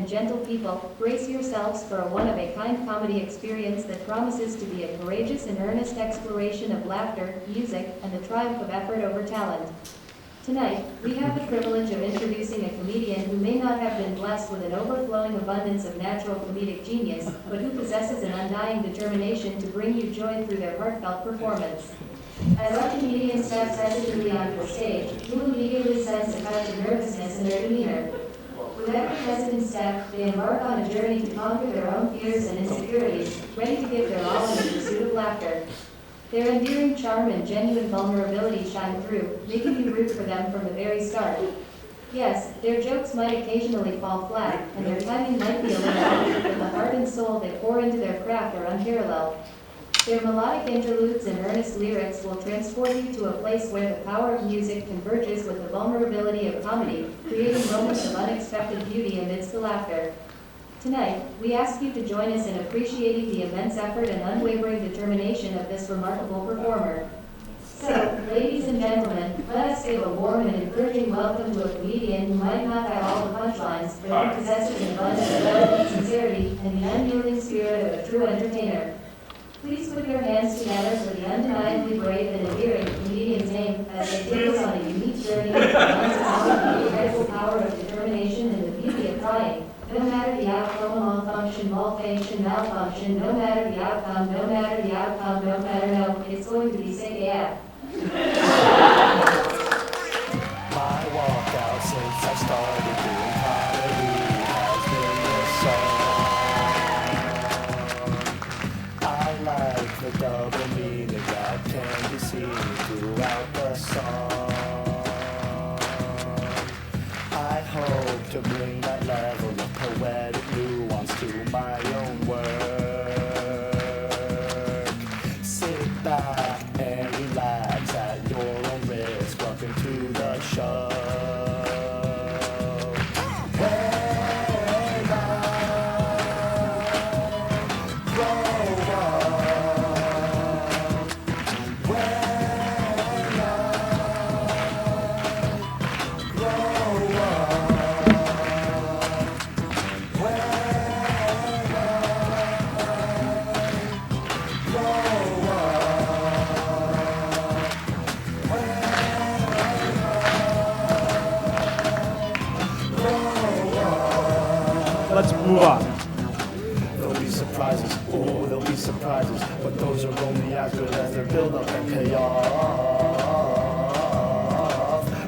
and gentle people, brace yourselves for a one-of-a-kind comedy experience that promises to be a courageous and earnest exploration of laughter, music, and the triumph of effort over talent. Tonight, we have the privilege of introducing a comedian who may not have been blessed with an overflowing abundance of natural comedic genius, but who possesses an undying determination to bring you joy through their heartfelt performance. As our comedian steps hesitantly onto the stage, you will immediately sense a touch of nervousness in their demeanor. With every hesitant step, they embark on a journey to conquer their own fears and insecurities, ready to give their all in the pursuit of laughter. Their endearing charm and genuine vulnerability shine through, making you root for them from the very start. Yes, their jokes might occasionally fall flat, and their timing might be a little off, but the heart and soul they pour into their craft are unparalleled. Their melodic interludes and earnest lyrics will transport you to a place where the power of music converges with the vulnerability of comedy, creating moments of unexpected beauty amidst the laughter. Tonight, we ask you to join us in appreciating the immense effort and unwavering determination of this remarkable performer. So, ladies and gentlemen, let us give a warm and encouraging welcome to a comedian who might not have all the punchlines, but who possesses an abundance of elegant sincerity and the unyielding spirit of a true entertainer. Please put your hands together for the undeniably brave and endearing comedian's name as they take us on a unique journey that reminds us of the incredible power of determination and the beauty of trying. No matter the outcome, malfunction, malfunction, no matter the outcome, no matter no, it's going to be sick AF. My walkout since I started doing comedy has been the song. I like the double meaning that can be seen throughout the song. I hope to bring that level of poetic nuance to my own work. Sit back and relax at your own risk. Welcome to the show. When I grow up, when I grow up, when Let's move on. there'll be surprises, oh, there'll be surprises, but those are only as good as their build-up and payoff.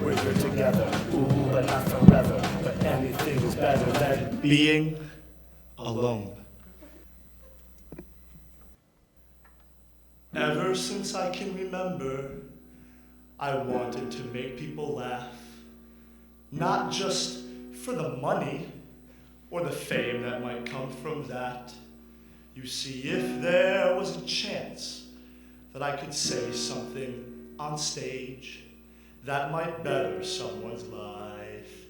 We're here together, ooh, but not forever, but anything is better than being alone. Ever since I can remember, I wanted to make people laugh. Not just for the money or the fame that might come from that. You see, if there was a chance that I could say something on stage that might better someone's life,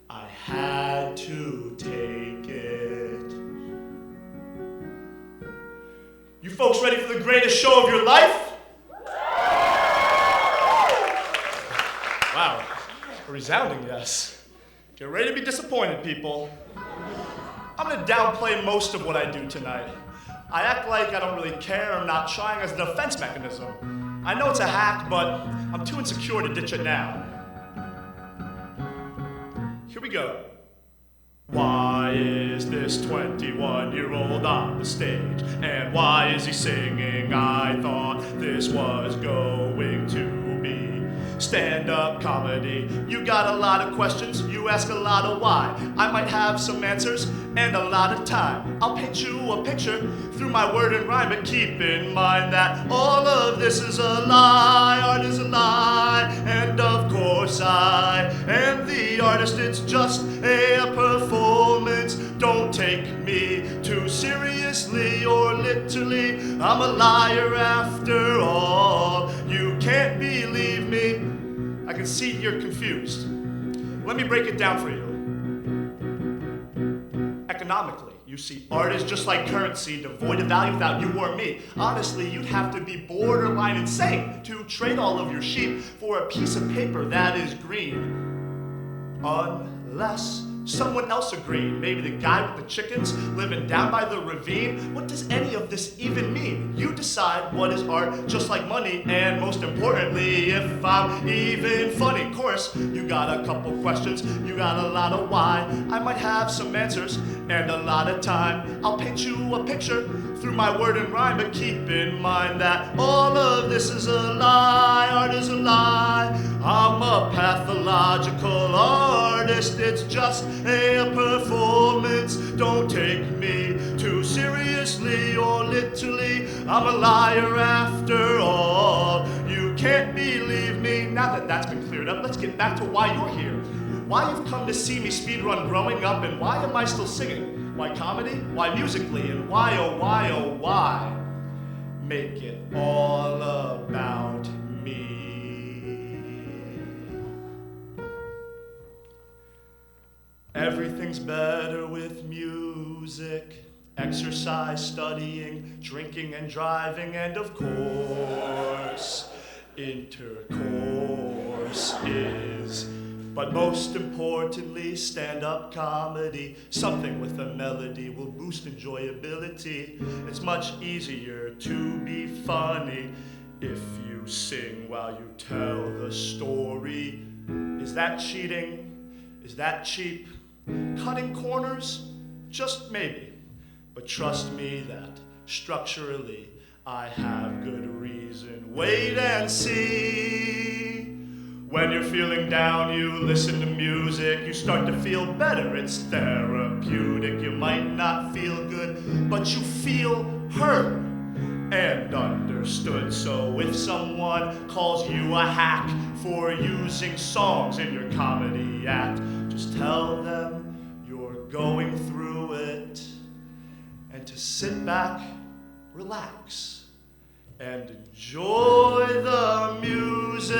I had to take it. You folks ready for the greatest show of your life? Wow, a resounding yes. Get ready to be disappointed, people. I'm gonna downplay most of what I do tonight. I act like I don't really care. I'm not trying as a defense mechanism. I know it's a hack, but I'm too insecure to ditch it now. Here we go. Why is this 21-year-old on the stage? And why is he singing? I thought this was going to be stand-up comedy. You got a lot of questions, you ask a lot of why. I might have some answers and a lot of time. I'll paint you a picture through my word and rhyme, but keep in mind that all of this is a lie. Art is a lie, and of course I am the artist. It's just a performance. Don't take me too seriously or literally. I'm a liar after all. You can't believe me. I can see you're confused. Let me break it down for you. Economically, you see, art is just like currency, devoid of value without you or me. Honestly, you'd have to be borderline insane to trade all of your sheep for a piece of paper that is green. Unlikely. less. Someone else agreed. Maybe the guy with the chickens living down by the ravine. What does any of this even mean? You decide what is art, just like money, and most importantly, if I'm even funny. Of course, you got a couple questions, you got a lot of why. I might have some answers and a lot of time. I'll paint you a picture through my word and rhyme, but keep in mind that all of this is a lie. Art is a lie. I'm a pathological artist. It's just a performance. Don't take me too seriously or literally. I'm a liar after all. You can't believe me. Now that that's been cleared up, let's get back to why you're here. Why you've come to see me speedrun growing up, and why am I still singing? Why comedy? Why musically? And why, oh why, oh why? Make it all about me. Everything's better with music. Exercise, studying, drinking and driving, and of course, intercourse is. But most importantly, stand-up comedy. Something with a melody will boost enjoyability. It's much easier to be funny if you sing while you tell the story. Is that cheating? Is that cheap? Cutting corners? Just maybe. But trust me that structurally I have good reason. Wait and see. When you're feeling down, you listen to music, you start to feel better, it's therapeutic. You might not feel good, but you feel heard and understood. So if someone calls you a hack for using songs in your comedy act, just tell them you're going through it, and to sit back, relax, and enjoy the music.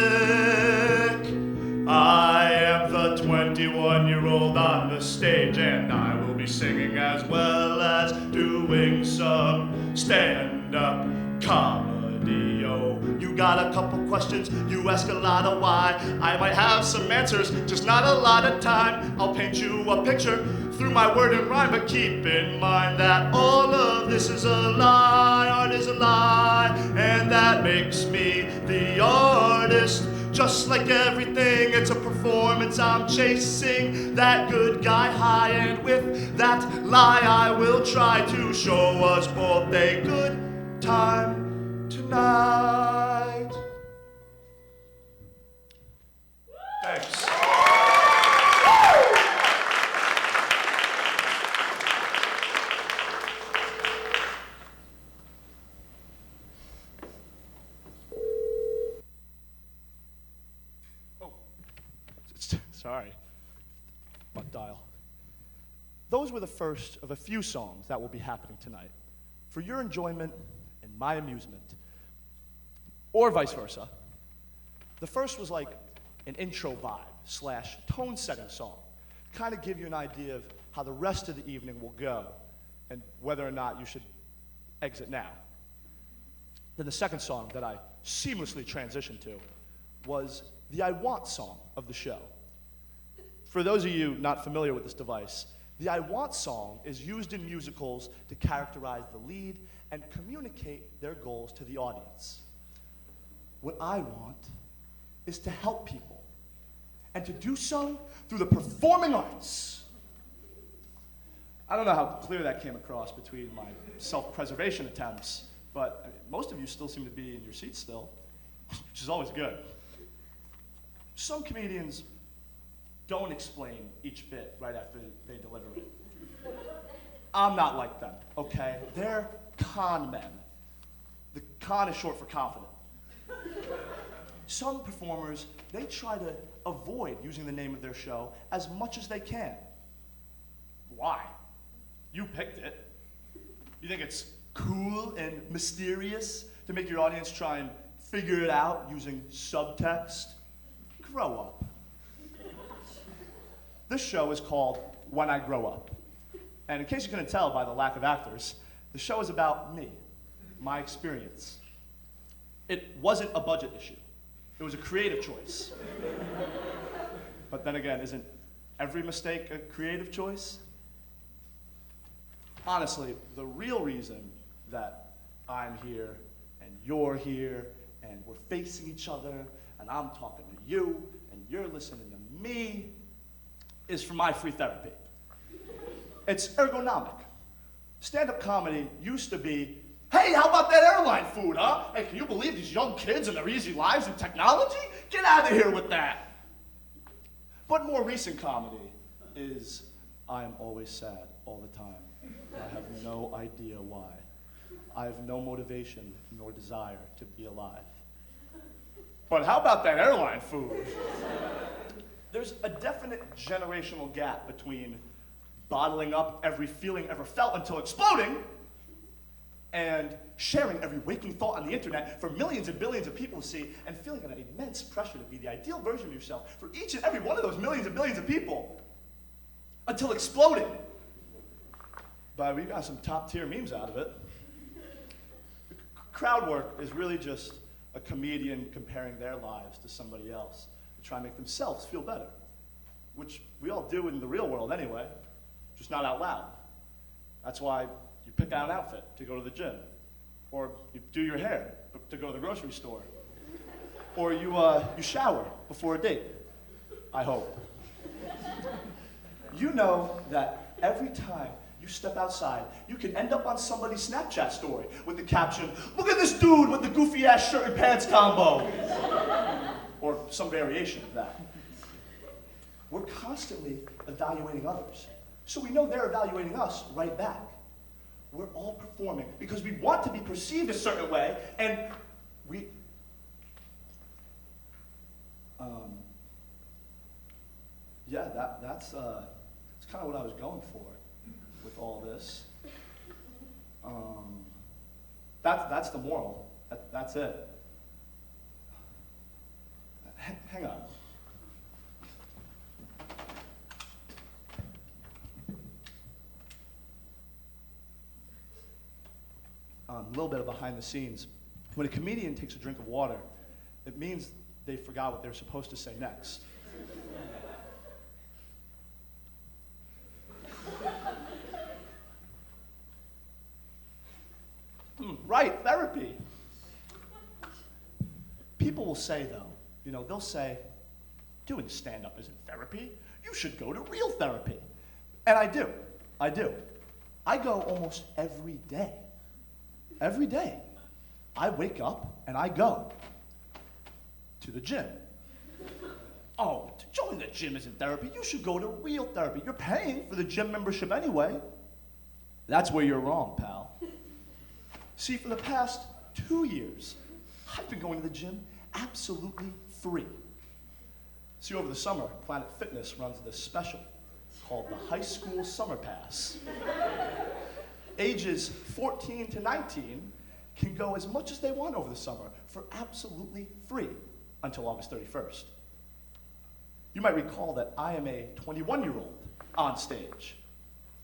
I am the 21-year-old on the stage, and I will be singing as well as doing some stand-up comedy. Oh, you got a couple questions, you ask a lot of why. I might have some answers, just not a lot of time. I'll paint you a picture through my word and rhyme, but keep in mind that all of this is a lie. Art is a lie, and that makes me the artist. Just like everything, it's a performance. I'm chasing that good guy high, and with that lie I will try to show us both a good time tonight. Thanks. Sorry. Butt dial. Those were the first of a few songs that will be happening tonight, for your enjoyment and my amusement, or vice versa. The first was like an intro vibe / tone-setting song, kind of give you an idea of how the rest of the evening will go and whether or not you should exit now. Then the second song that I seamlessly transitioned to was the I Want song of the show. For those of you not familiar with this device, the I Want song is used in musicals to characterize the lead and communicate their goals to the audience. What I want is to help people, and to do so through the performing arts. I don't know how clear that came across between my self-preservation attempts, but I mean, most of you still seem to be in your seats still, which is always good. Some comedians don't explain each bit right after they deliver it. I'm not like them, okay? They're con men. The con is short for confident. Some performers, they try to avoid using the name of their show as much as they can. Why? You picked it. You think it's cool and mysterious to make your audience try and figure it out using subtext? Grow up. This show is called When I Grow Up. And in case you couldn't tell by the lack of actors, the show is about me, my experience. It wasn't a budget issue. It was a creative choice. But then again, isn't every mistake a creative choice? Honestly, the real reason that I'm here and you're here and we're facing each other and I'm talking to you and you're listening to me is for my free therapy. It's ergonomic. Stand-up comedy used to be, hey, how about that airline food, huh? Hey, can you believe these young kids and their easy lives and technology? Get out of here with that. But more recent comedy is, I am always sad all the time. I have no idea why. I have no motivation nor desire to be alive. But how about that airline food? There's a definite generational gap between bottling up every feeling ever felt until exploding and sharing every waking thought on the internet for millions and billions of people to see and feeling an immense pressure to be the ideal version of yourself for each and every one of those millions and billions of people until exploding. But we got some top-tier memes out of it. Crowd work is really just a comedian comparing their lives to somebody else to try and make themselves feel better, which we all do in the real world anyway, just not out loud. That's why you pick out an outfit to go to the gym, or you do your hair to go to the grocery store, or you shower before a date, I hope. You know that every time you step outside, you can end up on somebody's Snapchat story with the caption, "Look at this dude with the goofy ass shirt and pants combo," or some variation of that. We're constantly evaluating others, so we know they're evaluating us right back. We're all performing because we want to be perceived a certain way, and we, that's kind of what I was going for with all this. That's the moral. That's it. Hang on. A little bit of behind the scenes. When a comedian takes a drink of water, it means they forgot what they're supposed to say next. Right, therapy. People will say, though, they'll say, doing stand-up isn't therapy. You should go to real therapy. And I do. I go almost every day. Every day. I wake up and I go to the gym. Oh, joining the gym isn't therapy. You should go to real therapy. You're paying for the gym membership anyway. That's where you're wrong, pal. See, for the past 2 years, I've been going to the gym absolutely free. See, over the summer, Planet Fitness runs this special called the High School Summer Pass. Ages 14 to 19 can go as much as they want over the summer for absolutely free until August 31st. You might recall that I am a 21-year-old on stage.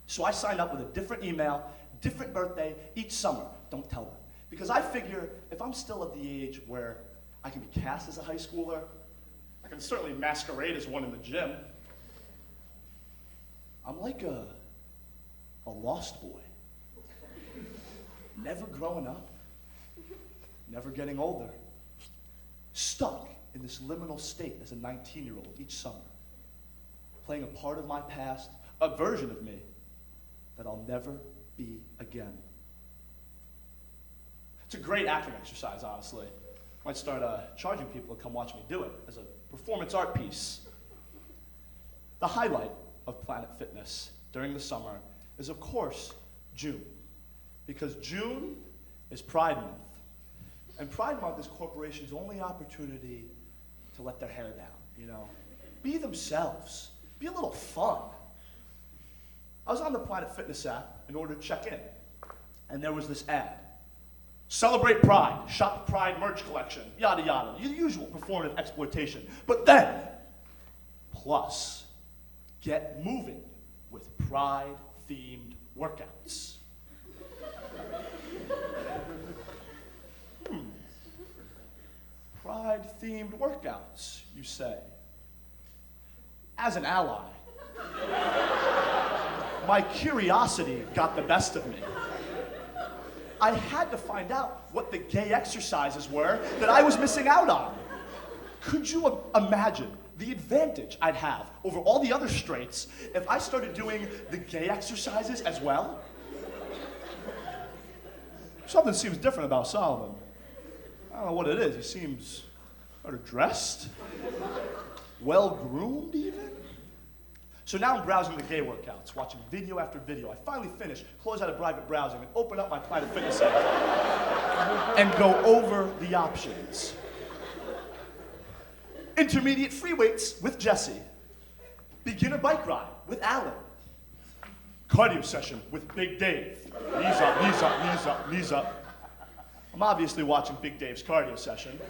So I signed up with a different email, different birthday each summer. Don't tell them. Because I figure if I'm still at the age where I can be cast as a high schooler, I can certainly masquerade as one in the gym. I'm like a lost boy. Never growing up, never getting older. Stuck in this liminal state as a 19-year-old each summer. Playing a part of my past, a version of me that I'll never be again. It's a great acting exercise, honestly. Might start charging people to come watch me do it as a performance art piece. The highlight of Planet Fitness during the summer is, of course, June. Because June is Pride Month. And Pride Month is corporations' only opportunity to let their hair down, Be themselves. Be a little fun. I was on the Planet Fitness app in order to check in. And there was this ad. Celebrate Pride. Shop Pride merch collection. Yada, yada. The usual performative exploitation. But then, plus, get moving with Pride-themed workouts. Pride-themed workouts, you say. As an ally, My curiosity got the best of me. I had to find out what the gay exercises were that I was missing out on. Could you imagine the advantage I'd have over all the other straights if I started doing the gay exercises as well? Something seems different about Solomon. I don't know what it is. He seems sort of dressed, well-groomed even. So now I'm browsing the gay workouts, watching video after video. I finally finish, close out of private browsing, and open up my Planet Fitness app and go over the options. Intermediate free weights with Jesse. Beginner bike ride with Alan. Cardio session with Big Dave. Knees up, knees up, knees up, knees up. I'm obviously watching Big Dave's cardio session.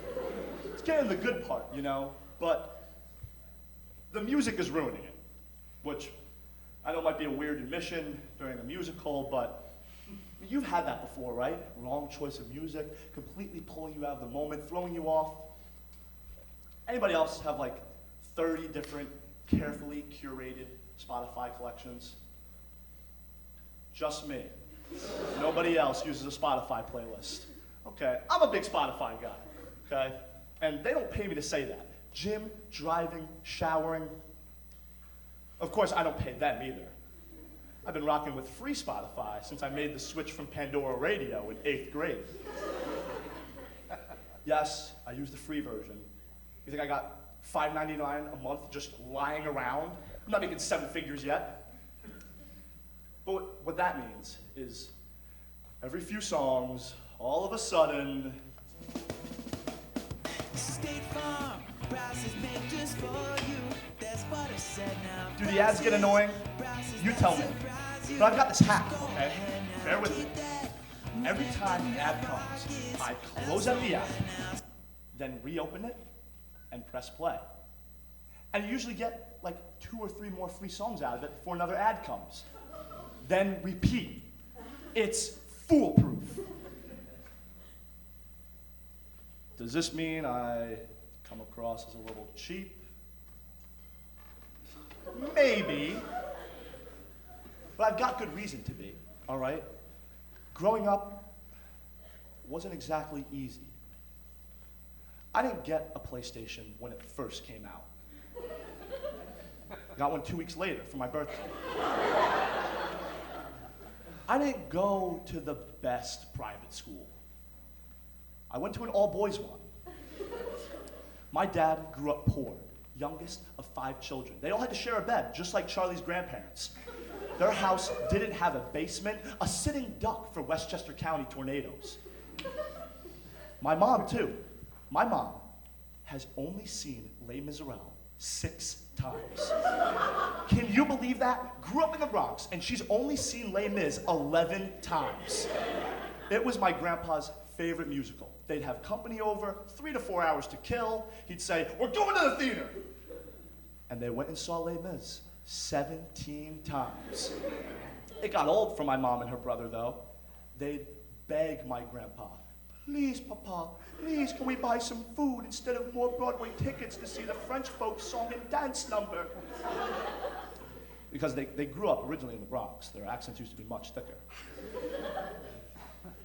It's getting the good part, you know, but the music is ruining it. Which I know might be a weird admission during a musical, but you've had that before, right? Wrong choice of music, completely pulling you out of the moment, throwing you off. Anybody else have like 30 different carefully curated Spotify collections? Just me. Nobody else uses a Spotify playlist. Okay, I'm a big Spotify guy, okay? And they don't pay me to say that. Gym, driving, showering. Of course, I don't pay them either. I've been rocking with free Spotify since I made the switch from Pandora Radio in 8th grade. Yes, I use the free version. You think I got $5.99 a month just lying around? I'm not making 7 figures yet. But what that means is every few songs, all of a sudden, State Farm, prices made just for you. That's what I said now. do the ads get annoying? You tell me. But I've got this hack, okay? Bear with me. Every time an ad comes, I close out the app, then reopen it, and press play. And you usually get like 2 or 3 more free songs out of it before another ad comes. Then repeat. It's foolproof. Does this mean I come across as a little cheap? Maybe. But I've got good reason to be, all right? Growing up wasn't exactly easy. I didn't get a PlayStation when it first came out. Got one 2 weeks later for my birthday. I didn't go to the best private school. I went to an all-boys one. My dad grew up poor, youngest of 5 children. They all had to share a bed, just like Charlie's grandparents. Their house didn't have a basement, a sitting duck for Westchester County tornadoes. My mom, too. My mom has only seen Les Miserables 6 times. Can you believe that? Grew up in the Bronx, and she's only seen Les Mis 11 times. It was my grandpa's favorite musical. They'd have company over, 3 to 4 hours to kill. He'd say, "We're going to the theater." And they went and saw Les Mis 17 times. It got old for my mom and her brother, though. They'd beg my grandpa, "Please, Papa, please, can we buy some food instead of more Broadway tickets to see the French folk song and dance number?" Because they grew up originally in the Bronx. Their accents used to be much thicker.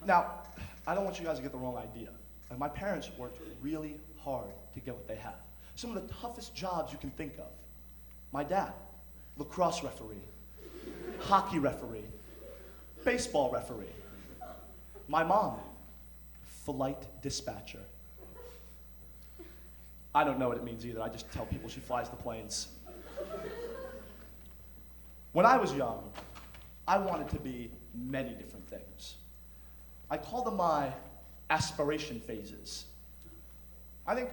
Now, I don't want you guys to get the wrong idea. And my parents worked really hard to get what they have. Some of the toughest jobs you can think of. My dad, lacrosse referee, hockey referee, baseball referee. My mom, flight dispatcher. I don't know what it means either. I just tell people she flies the planes. When I was young, I wanted to be many different things. I call them my aspiration phases. I think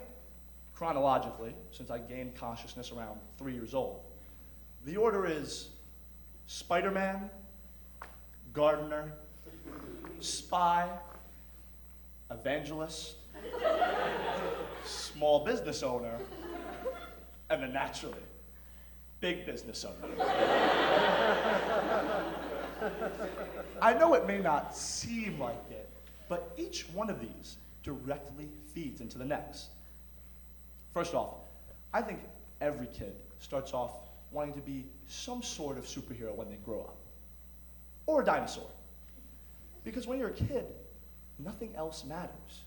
chronologically, since I gained consciousness around 3 years old, the order is Spider-Man, gardener, spy, evangelist, small business owner, and then naturally, big business owner. I know it may not seem like it, but each one of these directly feeds into the next. First off, I think every kid starts off wanting to be some sort of superhero when they grow up. Or a dinosaur. Because when you're a kid, nothing else matters.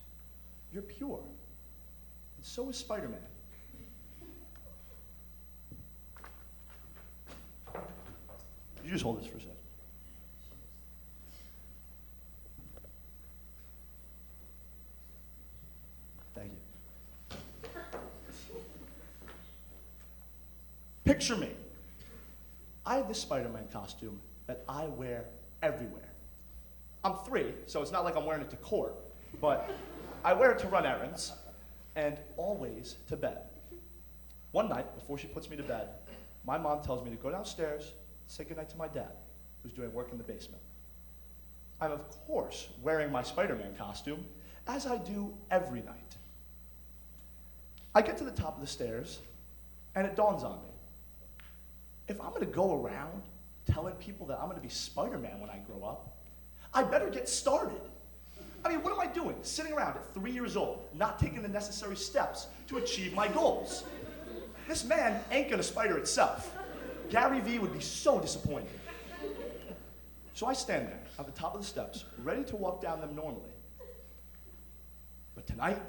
You're pure. And so is Spider-Man. You just hold this for a second. Thank you. Picture me. I have this Spider-Man costume that I wear everywhere. I'm 3, so it's not like I'm wearing it to court, but I wear it to run errands and always to bed. One night, before she puts me to bed, my mom tells me to go downstairs, say goodnight to my dad, who's doing work in the basement. I'm, of course, wearing my Spider-Man costume, as I do every night. I get to the top of the stairs, and it dawns on me. If I'm gonna go around telling people that I'm gonna be Spider-Man when I grow up, I better get started. I mean, what am I doing? Sitting around at 3 years old, not taking the necessary steps to achieve my goals. This man ain't gonna spider itself. Gary Vee would be so disappointed. So I stand there at the top of the steps, ready to walk down them normally. But tonight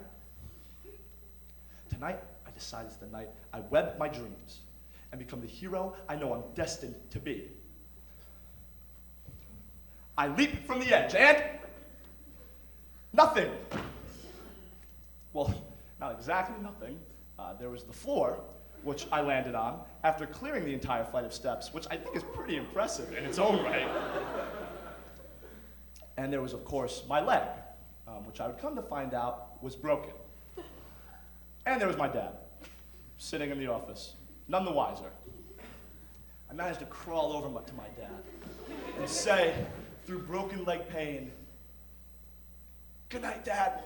I decide it's the night I web my dreams and become the hero I know I'm destined to be. I leap from the edge and nothing. Well, not exactly nothing. There was the floor, which I landed on after clearing the entire flight of steps, which I think is pretty impressive in its own right. And there was, of course, my leg, which I would come to find out was broken. And there was my dad, sitting in the office, none the wiser. I managed to crawl over to my dad and say, through broken leg pain, "Good night, Dad."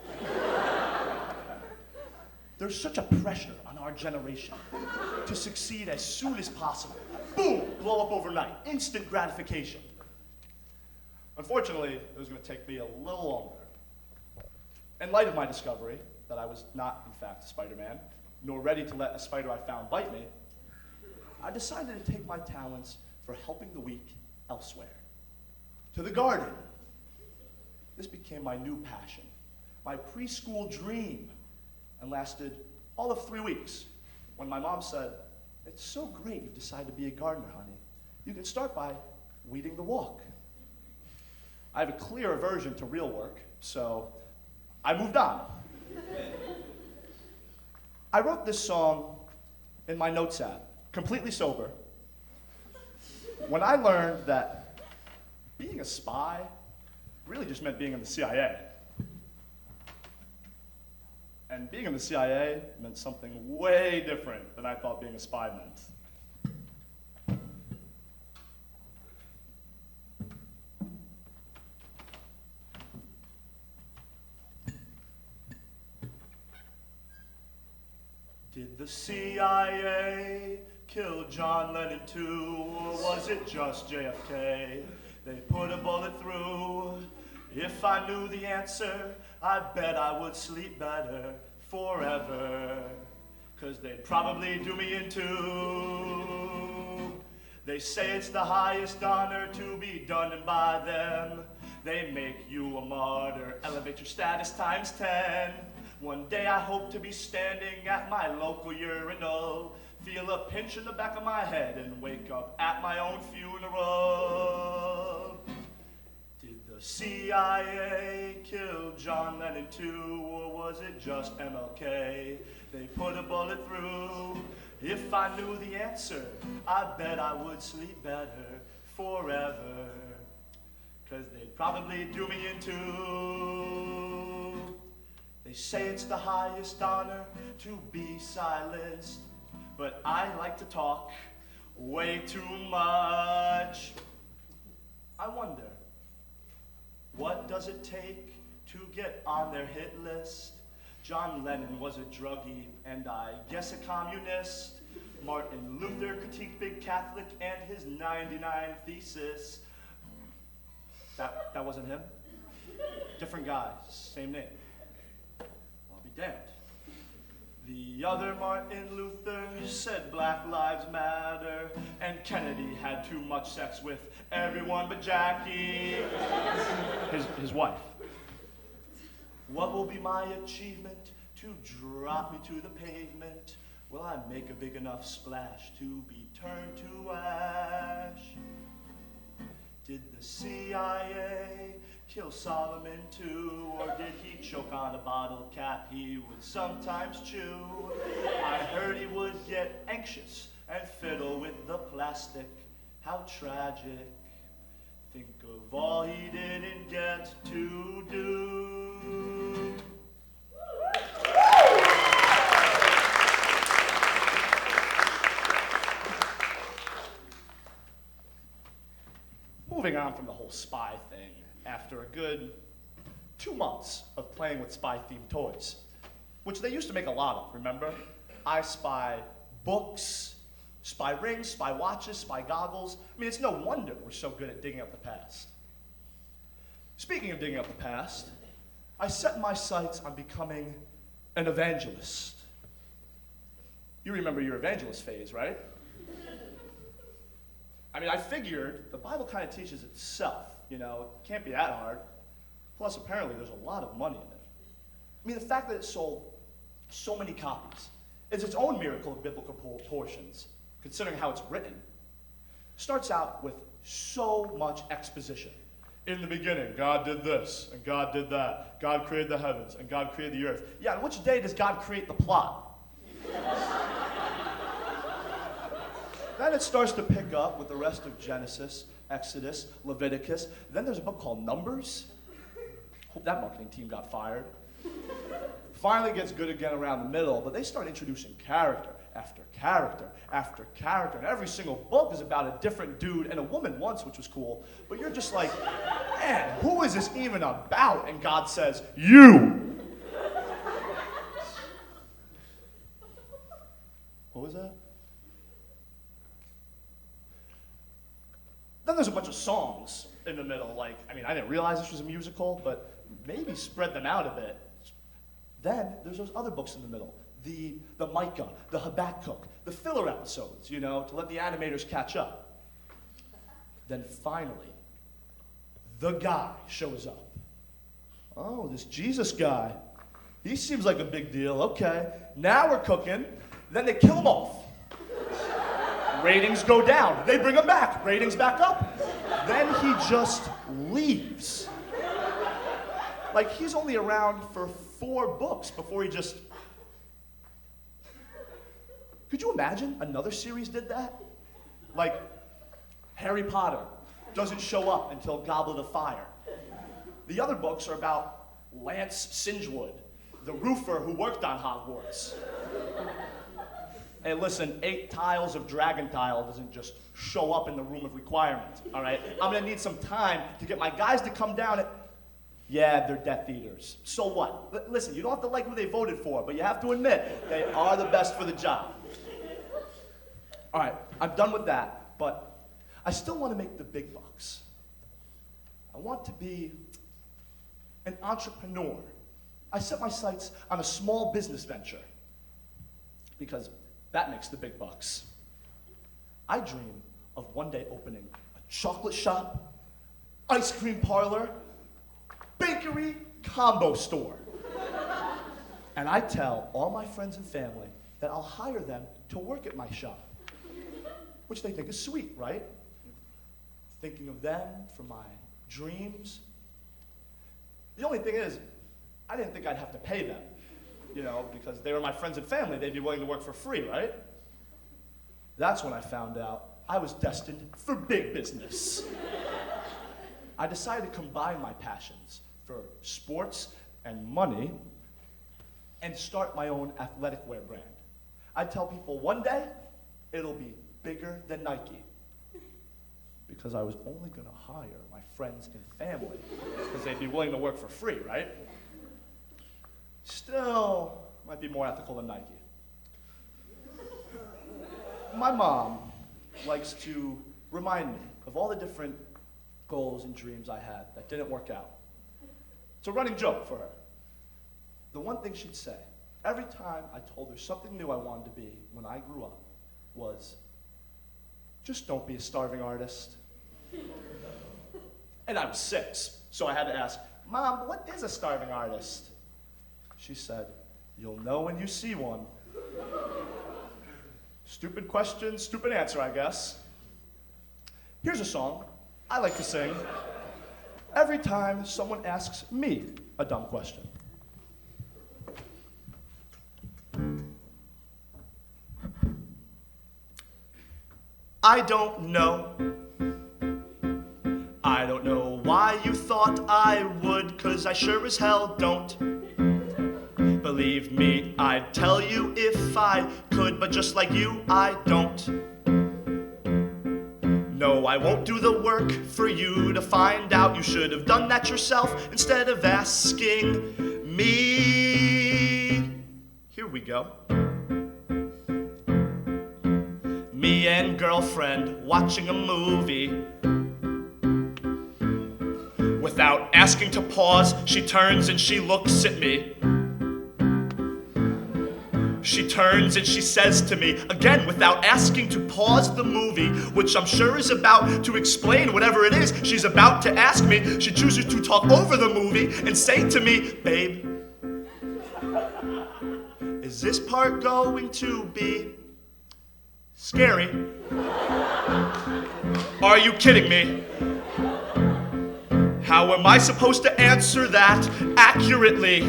There's such a pressure on our generation to succeed as soon as possible. Boom, blow up overnight, instant gratification. Unfortunately, it was going to take me a little longer. In light of my discovery that I was not, in fact, Spider-Man, nor ready to let a spider I found bite me, I decided to take my talents for helping the weak elsewhere. To the garden. This became my new passion, my preschool dream, and lasted all of 3 weeks when my mom said, "It's so great you've decided to be a gardener, honey. You can start by weeding the walk." I have a clear aversion to real work, so I moved on. I wrote this song in my notes app, completely sober, when I learned that being a spy really just meant being in the CIA. And being in the CIA meant something way different than I thought being a spy meant. Did the CIA kill John Lennon too, or was it just JFK they put a bullet through? If I knew the answer, I bet I would sleep better forever, 'cause they'd probably do me in two. They say it's the highest honor to be done by them. They make you a martyr, elevate your status times 10. One day I hope to be standing at my local urinal, feel a pinch in the back of my head, and wake up at my own funeral. Did the CIA kill John Lennon too, or was it just MLK they put a bullet through? If I knew the answer, I bet I would sleep better forever, 'cause they'd probably do me in two. They say it's the highest honor to be silenced, but I like to talk way too much. I wonder, what does it take to get on their hit list? John Lennon was a druggie, and I guess a communist. Martin Luther critiqued Big Catholic and his 99 thesis. That wasn't him? Different guy, same name. I'll be damned. The other Martin Luther said Black Lives Matter, and Kennedy had too much sex with everyone but Jackie, his wife. What will be my achievement to drop me to the pavement? Will I make a big enough splash to be turned to ash? Did the CIA kill Solomon too? Or did he choke on a bottle cap he would sometimes chew? I heard he would get anxious and fiddle with the plastic. How tragic. Think of all he didn't get to do. Moving on from the whole spy thing, after a good 2 months of playing with spy-themed toys, which they used to make a lot of, remember? I Spy books, spy rings, spy watches, spy goggles. I mean, it's no wonder we're so good at digging up the past. Speaking of digging up the past, I set my sights on becoming an evangelist. You remember your evangelist phase, right? I mean, I figured the Bible kind of teaches itself, you know, it can't be that hard. Plus, apparently, there's a lot of money in it. I mean, the fact that it sold so many copies is its own miracle of biblical proportions, considering how it's written. Starts out with so much exposition. In the beginning, God did this, and God did that. God created the heavens, and God created the earth. Yeah, on which day does God create the plot? Then it starts to pick up with the rest of Genesis, Exodus, Leviticus. Then there's a book called Numbers. Hope that marketing team got fired. Finally gets good again around the middle, but they start introducing character after character after character. And every single book is about a different dude and a woman once, which was cool. But you're just like, man, who is this even about? And God says, you. What was that? Then there's a bunch of songs in the middle. Like, I mean, I didn't realize this was a musical, but maybe spread them out a bit. Then there's those other books in the middle. The Micah, the Habakkuk, the filler episodes, you know, to let the animators catch up. Then finally, the guy shows up. Oh, this Jesus guy. He seems like a big deal. Okay, now we're cooking. Then they kill him off. Ratings go down. They bring him back. Ratings back up. Then he just leaves. Like, he's only around for 4 books before he just... Could you imagine another series did that? Like, Harry Potter doesn't show up until Goblet of Fire. The other books are about Lance Singewood, the roofer who worked on Hogwarts. Hey, listen, 8 tiles of dragon tile doesn't just show up in the room of requirement, all right? I'm gonna need some time to get my guys to come down and... Yeah, they're Death Eaters. So what? Listen, you don't have to like who they voted for, but you have to admit, they are the best for the job. All right, I'm done with that, but I still want to make the big bucks. I want to be an entrepreneur. I set my sights on a small business venture because that makes the big bucks. I dream of one day opening a chocolate shop, ice cream parlor, bakery, combo store. And I tell all my friends and family that I'll hire them to work at my shop, which they think is sweet, right? Thinking of them for my dreams. The only thing is, I didn't think I'd have to pay them, you know, because they were my friends and family. They'd be willing to work for free, right? That's when I found out I was destined for big business. I decided to combine my passions for sports and money and start my own athletic wear brand. I tell people one day it'll be bigger than Nike because I was only going to hire my friends and family because they'd be willing to work for free, right? Still, might be more ethical than Nike. My mom likes to remind me of all the different goals and dreams I had that didn't work out. It's a running joke for her. The one thing she'd say every time I told her something new I wanted to be when I grew up was, just don't be a starving artist. And I was 6, so I had to ask, Mom, what is a starving artist? She said, you'll know when you see one. Stupid question, stupid answer, I guess. Here's a song I like to sing every time someone asks me a dumb question. I don't know. I don't know why you thought I would, 'cause I sure as hell don't. Believe me, I'd tell you if I could, but just like you, I don't. No, I won't do the work for you to find out. You should have done that yourself instead of asking me. Here we go. Me and girlfriend watching a movie. Without asking to pause, she turns and she looks at me. She turns and she says to me, again without asking to pause the movie, which I'm sure is about to explain whatever it is she's about to ask me. She chooses to talk over the movie and say to me, babe, is this part going to be scary? Are you kidding me? How am I supposed to answer that accurately?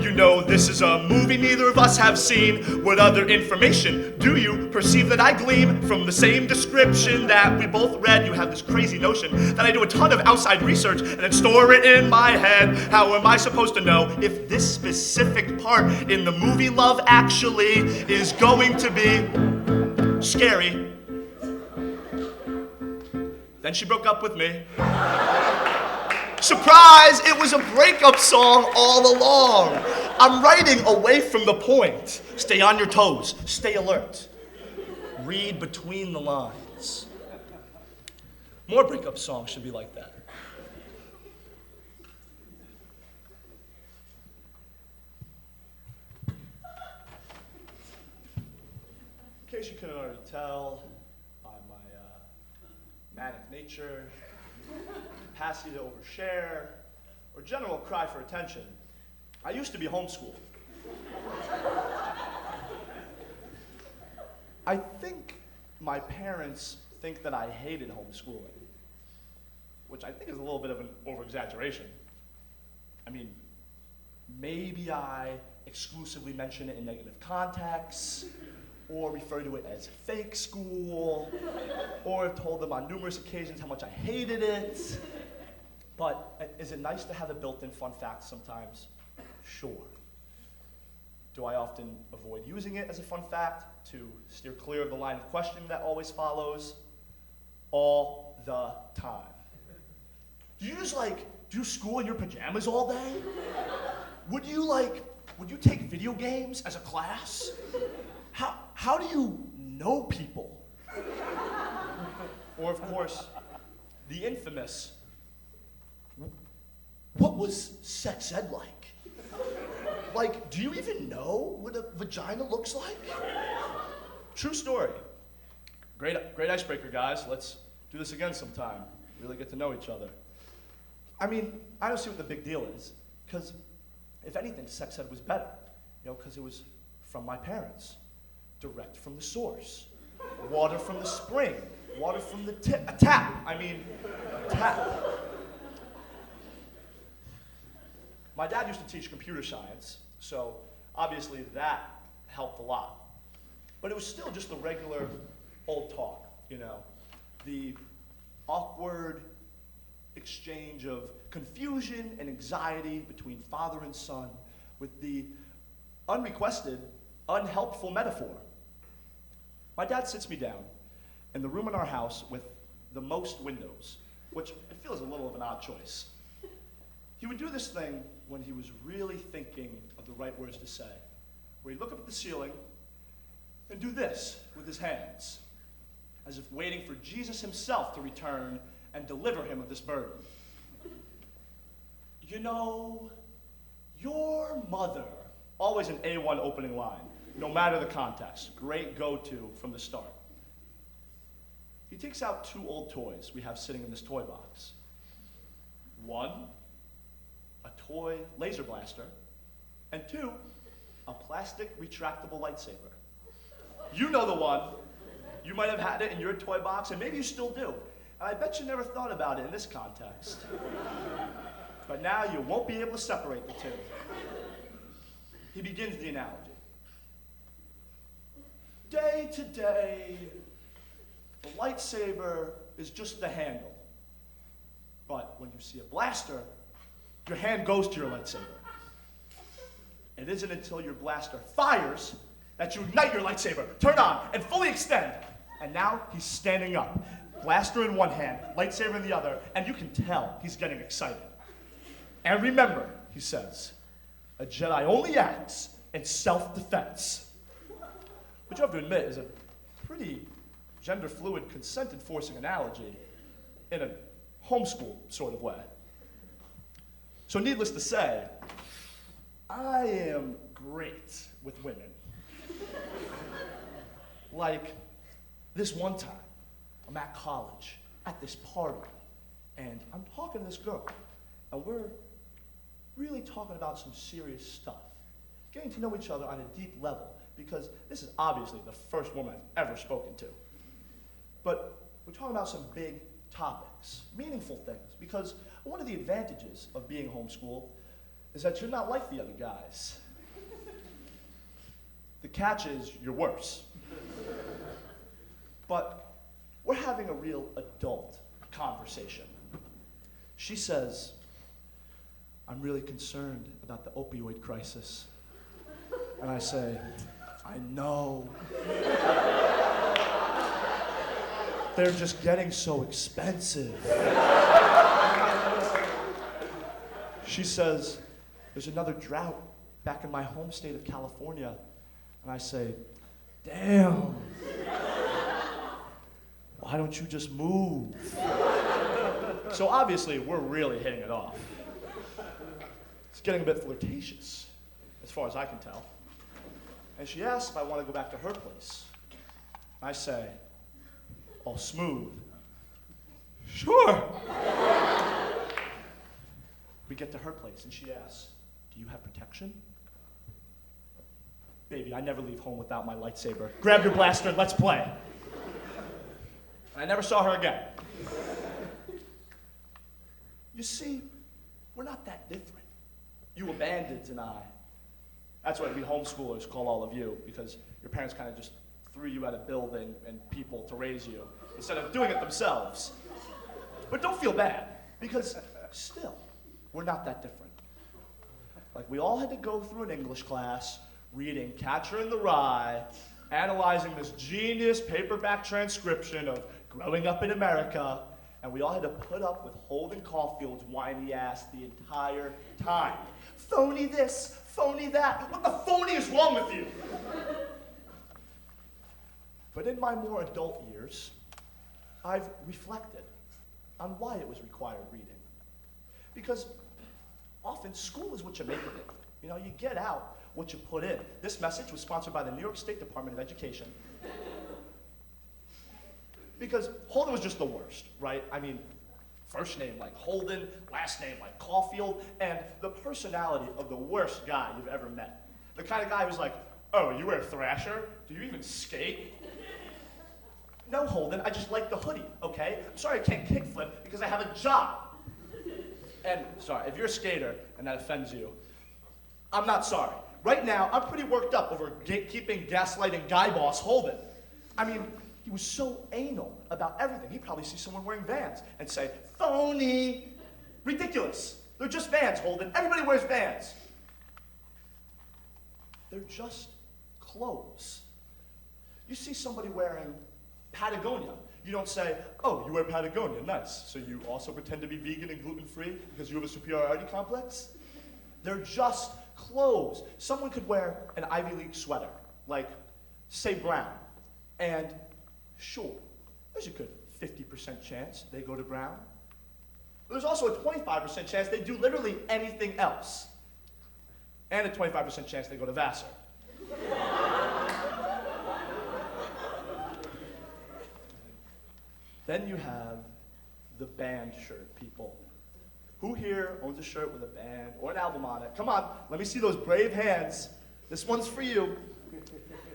You know this is a movie neither of us have seen. What other information do you perceive that I glean from the same description that we both read? You have this crazy notion that I do a ton of outside research and then store it in my head. How am I supposed to know if this specific part in the movie Love Actually is going to be scary? Then she broke up with me. Surprise! It was a breakup song all along. I'm writing away from the point. Stay on your toes. Stay alert. Read between the lines. More breakup songs should be like that. In case you couldn't already tell by my manic nature, capacity to overshare, or general cry for attention, I used to be homeschooled. I think my parents think that I hated homeschooling, which I think is a little bit of an over-exaggeration. I mean, maybe I exclusively mention it in negative contexts, or refer to it as fake school, or have told them on numerous occasions how much I hated it. But is it nice to have a built-in fun fact sometimes? Sure. Do I often avoid using it as a fun fact to steer clear of the line of questioning that always follows? All the time. Do you just do school in your pajamas all day? Would you take video games as a class? How do you know people? Or of course, the infamous, what was sex ed like? Do you even know what a vagina looks like? True story. Great icebreaker, guys. Let's do this again sometime. Really get to know each other. I mean, I don't see what the big deal is, because if anything, sex ed was better, because it was from my parents, direct from the source, water from the spring, water from the tap. My dad used to teach computer science, so obviously that helped a lot. But it was still just the regular old talk, the awkward exchange of confusion and anxiety between father and son with the unrequested, unhelpful metaphor. My dad sits me down in the room in our house with the most windows, which I feel is a little of an odd choice. He would do this thing when he was really thinking of the right words to say, where he'd look up at the ceiling and do this with his hands, as if waiting for Jesus himself to return and deliver him of this burden. Your mother Always an A1 opening line, no matter the context. Great go-to from the start. He takes out 2 old toys we have sitting in this toy box. 1, a toy laser blaster, and 2, a plastic retractable lightsaber. You know the one. You might have had it in your toy box, and maybe you still do. And I bet you never thought about it in this context. But now you won't be able to separate the two. He begins the analogy. Day to day, the lightsaber is just the handle. But when you see a blaster, your hand goes to your lightsaber. It isn't until your blaster fires that you ignite your lightsaber, turn on, and fully extend. And now he's standing up, blaster in one hand, lightsaber in the other, and you can tell he's getting excited. And remember, he says, a Jedi only acts in self-defense. Which you have to admit is a pretty gender-fluid, consent-enforcing analogy in a homeschool sort of way. So needless to say, I am great with women. Like this one time, I'm at college, at this party, and I'm talking to this girl, and we're really talking about some serious stuff, getting to know each other on a deep level, because this is obviously the first woman I've ever spoken to. But we're talking about some big topics, meaningful things, because one of the advantages of being homeschooled is that you're not like the other guys. The catch is you're worse. But we're having a real adult conversation. She says, I'm really concerned about the opioid crisis. And I say, I know. They're just getting so expensive. She says, there's another drought back in my home state of California. And I say, damn. Why don't you just move? So obviously, we're really hitting it off. It's getting a bit flirtatious, as far as I can tell. And she asks if I want to go back to her place. I say, all smooth, sure. We get to her place, and she asks, do you have protection? Baby, I never leave home without my lightsaber. Grab your blaster and let's play. And I never saw her again. You see, we're not that different. You abandons and I. That's what we homeschoolers call all of you, because your parents kind of just threw you at a building and people to raise you, instead of doing it themselves. But don't feel bad, because still, we're not that different. Like, we all had to go through an English class, reading Catcher in the Rye, analyzing this genius paperback transcription of Growing Up in America, and we all had to put up with Holden Caulfield's whiny ass the entire time. Phony this, phony that. What the phony is wrong with you? But in my more adult years, I've reflected on why it was required reading. Because often school is what you make of it. You know, you get out what you put in. This message was sponsored by the New York State Department of Education. Because Holden was just the worst, right? I mean, first name like Holden, last name like Caulfield, and the personality of the worst guy you've ever met. The kind of guy who's like, oh, you wear Thrasher? Do you even skate? No, Holden, I just like the hoodie, okay? I'm sorry I can't kickflip because I have a job. And, sorry, if you're a skater and that offends you, I'm not sorry. Right now, I'm pretty worked up over gatekeeping, gaslighting guy boss Holden. I mean, he was so anal about everything. He'd probably see someone wearing Vans and say, phony, ridiculous. They're just Vans, Holden. Everybody wears Vans. They're just clothes. You see somebody wearing Patagonia. You don't say, oh, you wear Patagonia, nice. So you also pretend to be vegan and gluten-free because you have a superiority complex? They're just clothes. Someone could wear an Ivy League sweater, like, say, brown, and sure, there's a good 50% chance they go to brown. But there's also a 25% chance they do literally anything else. and a 25% chance they go to Vassar. Then you have the band shirt, people. Who here owns a shirt with a band or an album on it? Come on, let me see those brave hands. This one's for you.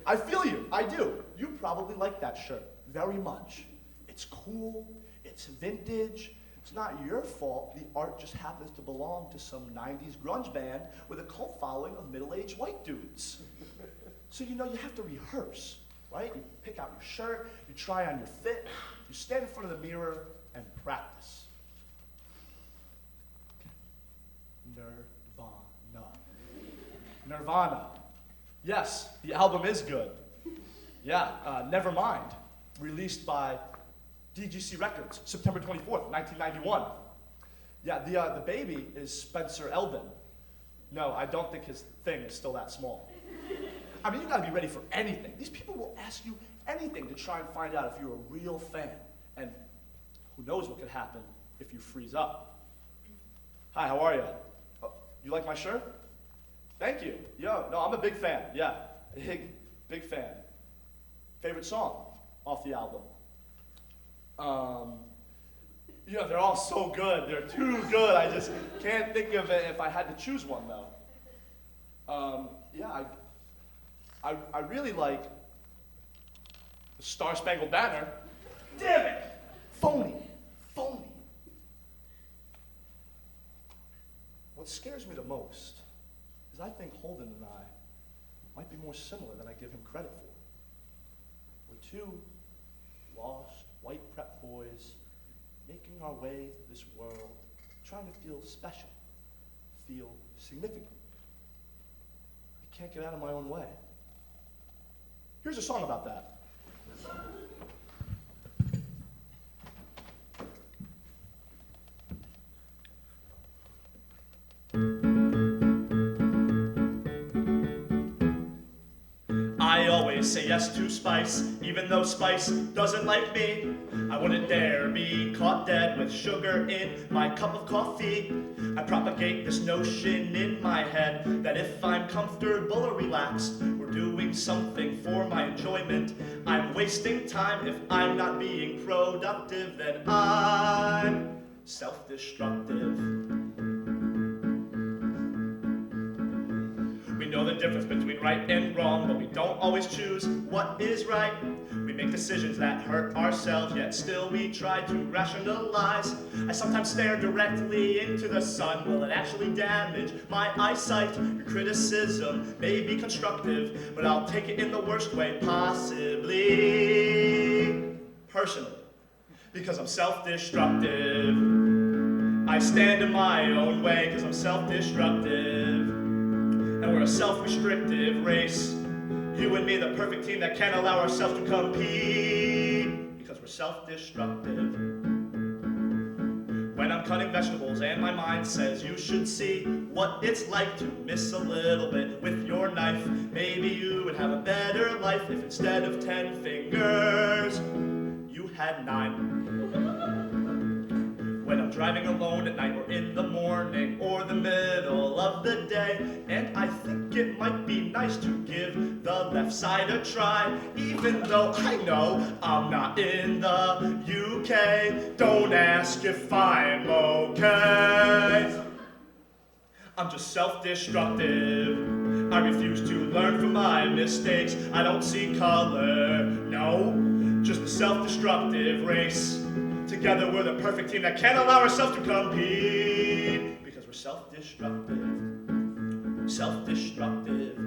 I feel you, I do. You probably like that shirt very much. It's cool, it's vintage. It's not your fault the art just happens to belong to some 90s grunge band with a cult following of middle-aged white dudes. So you have to rehearse, right? You pick out your shirt, you try on your fit, you stand in front of the mirror and practice. Nirvana. Yes, the album is good. Yeah, Nevermind, released by DGC Records, September 24th, 1991. Yeah, the baby is Spencer Elvin. No, I don't think his thing is still that small. I mean, you gotta be ready for anything. These people will ask you anything to try and find out if you're a real fan. And who knows what could happen if you freeze up. Hi, how are you? You like my shirt? Thank you. Yo, no, I'm a big fan. Yeah, big fan. Favorite song off the album? They're all so good. They're too good. I just can't think of it if I had to choose one, though. I really like the Star Spangled Banner. Damn it! Phony. What scares me the most is I think Holden and I might be more similar than I give him credit for. We're two lost white prep boys making our way through this world, trying to feel special, feel significant. I can't get out of my own way. Here's a song about that. I always say yes to spice, even though spice doesn't like me. I wouldn't dare be caught dead with sugar in my cup of coffee. I propagate this notion in my head that if I'm comfortable or relaxed, or doing something for my enjoyment, I'm wasting time. If I'm not being productive, then I'm self-destructive. We know the difference between right and wrong, but we don't always choose what is right. We make decisions that hurt ourselves, yet still we try to rationalize. I sometimes stare directly into the sun. Will it actually damage my eyesight? Your criticism may be constructive, but I'll take it in the worst way possibly. Personally, because I'm self-destructive. I stand in my own way because I'm self-destructive. And we're a self-restrictive race. You and me, the perfect team that can't allow ourselves to compete because we're self-destructive. When I'm cutting vegetables and my mind says you should see what it's like to miss a little bit with your knife, maybe you would have a better life if instead of 10 fingers, you had 9. When I'm driving alone at night or in the morning or the middle of the day, and I think it might be nice to give the left side a try, even though I know I'm not in the UK. Don't ask if I'm okay. I'm just self-destructive. I refuse to learn from my mistakes. I don't see color, no, just a self-destructive race. Together we're the perfect team that can't allow ourselves to compete because we're self-destructive. Self-destructive.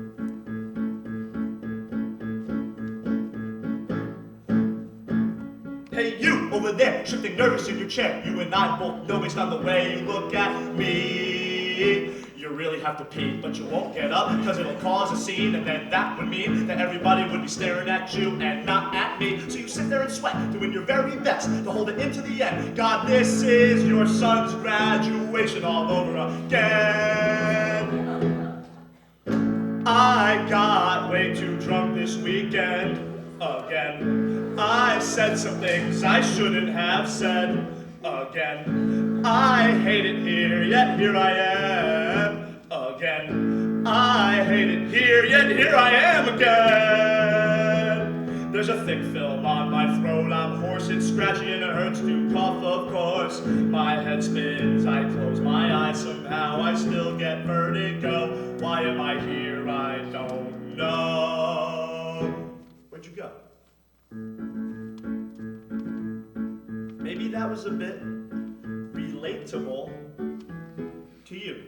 Hey you, over there, shifting nervous in your chair. You and I both know based on the way you look at me. You really have to pee, but you won't get up because it'll cause a scene, and then that would mean that everybody would be staring at you and not at me. So you sit there and sweat, doing your very best to hold it into the end. God, this is your son's graduation all over again. I got way too drunk this weekend again. I said some things I shouldn't have said again. I hate it here, yet here I am again. hate it here, yet here I am again. There's a thick film on my throat, I'm hoarse, it's scratchy and it hurts to cough, of course. My head spins, I close my eyes, somehow I still get vertigo. Why am I here? I don't know. Where'd you go? Maybe that was a bit relatable to you.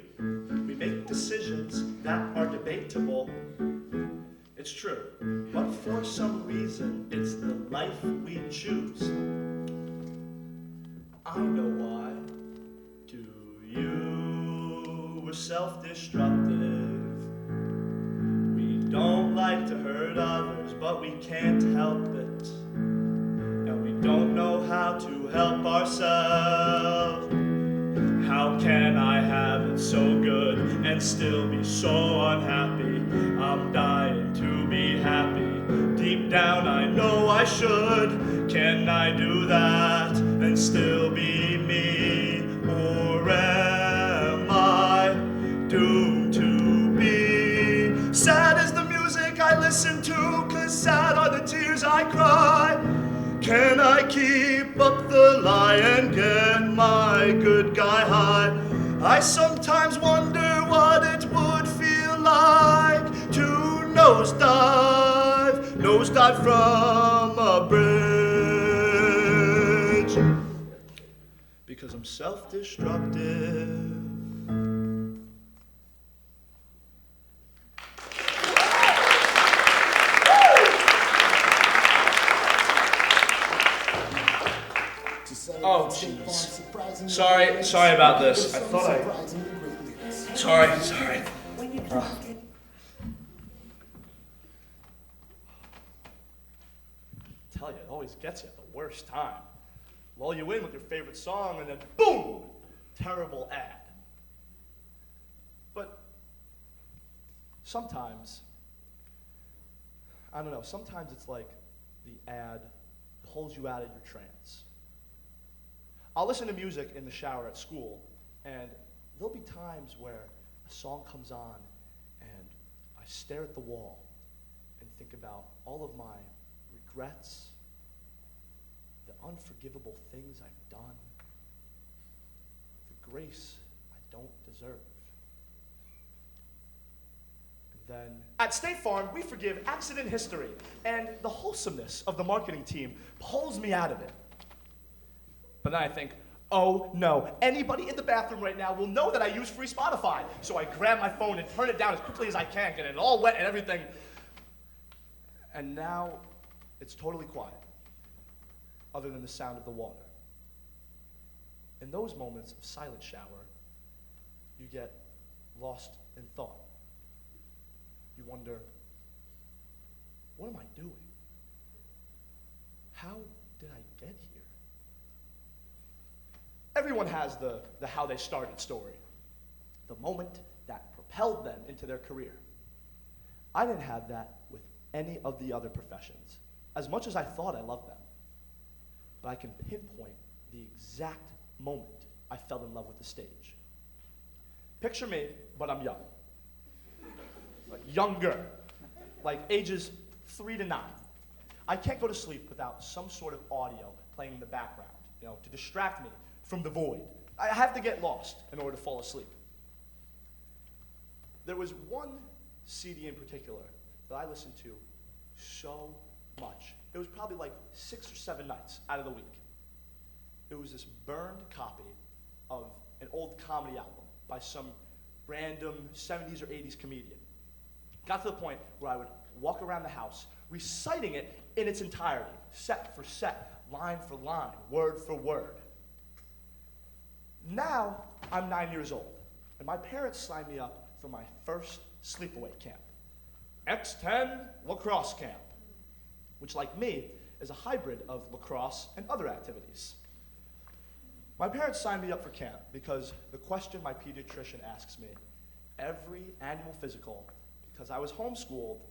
We make decisions that are debatable. It's true, but for some reason, it's the life we choose. I know why. Do you? We're self-destructive. We don't like to hurt others, but we can't help it. And we don't know how to help ourselves. How can I have it so good and still be so unhappy? I'm dying to be happy. Deep down I know I should. Can I do that and still be me? Or am I doomed to be? Sad is the music I listen to, 'cause sad are the tears I cry. Can I keep up the lie and get my good guy high? I sometimes wonder what it would feel like to nosedive from a bridge. Because I'm self-destructive. Oh, jeez. Sorry about this. I thought Sorry. Tell you, it always gets you at the worst time. Lull you in with your favorite song, and then boom! Terrible ad. But sometimes, I don't know, sometimes it's like the ad pulls you out of your trance. I'll listen to music in the shower at school, and there'll be times where a song comes on, and I stare at the wall and think about all of my regrets, the unforgivable things I've done, the grace I don't deserve. And then, at State Farm, we forgive accident history, and the wholesomeness of the marketing team pulls me out of it. But then I think, oh no, anybody in the bathroom right now will know that I use free Spotify. So I grab my phone and turn it down as quickly as I can, get it all wet and everything. And now it's totally quiet, other than the sound of the water. In those moments of silent shower, you get lost in thought. You wonder, what am I doing? How did I get here? Everyone has the how they started story, the moment that propelled them into their career. I didn't have that with any of the other professions, as much as I thought I loved them. But I can pinpoint the exact moment I fell in love with the stage. Picture me, but I'm young. Like younger, like ages 3 to 9. I can't go to sleep without some sort of audio playing in the background, to distract me from the void. I have to get lost in order to fall asleep. There was one CD in particular that I listened to so much. It was probably like 6 or 7 nights out of the week. It was this burned copy of an old comedy album by some random 70s or 80s comedian. Got to the point where I would walk around the house reciting it in its entirety, set for set, line for line, word for word. Now, I'm 9 years old, and my parents signed me up for my first sleepaway camp, X10 lacrosse camp, which, like me, is a hybrid of lacrosse and other activities. My parents signed me up for camp because the question my pediatrician asks me every annual physical, because I was homeschooled,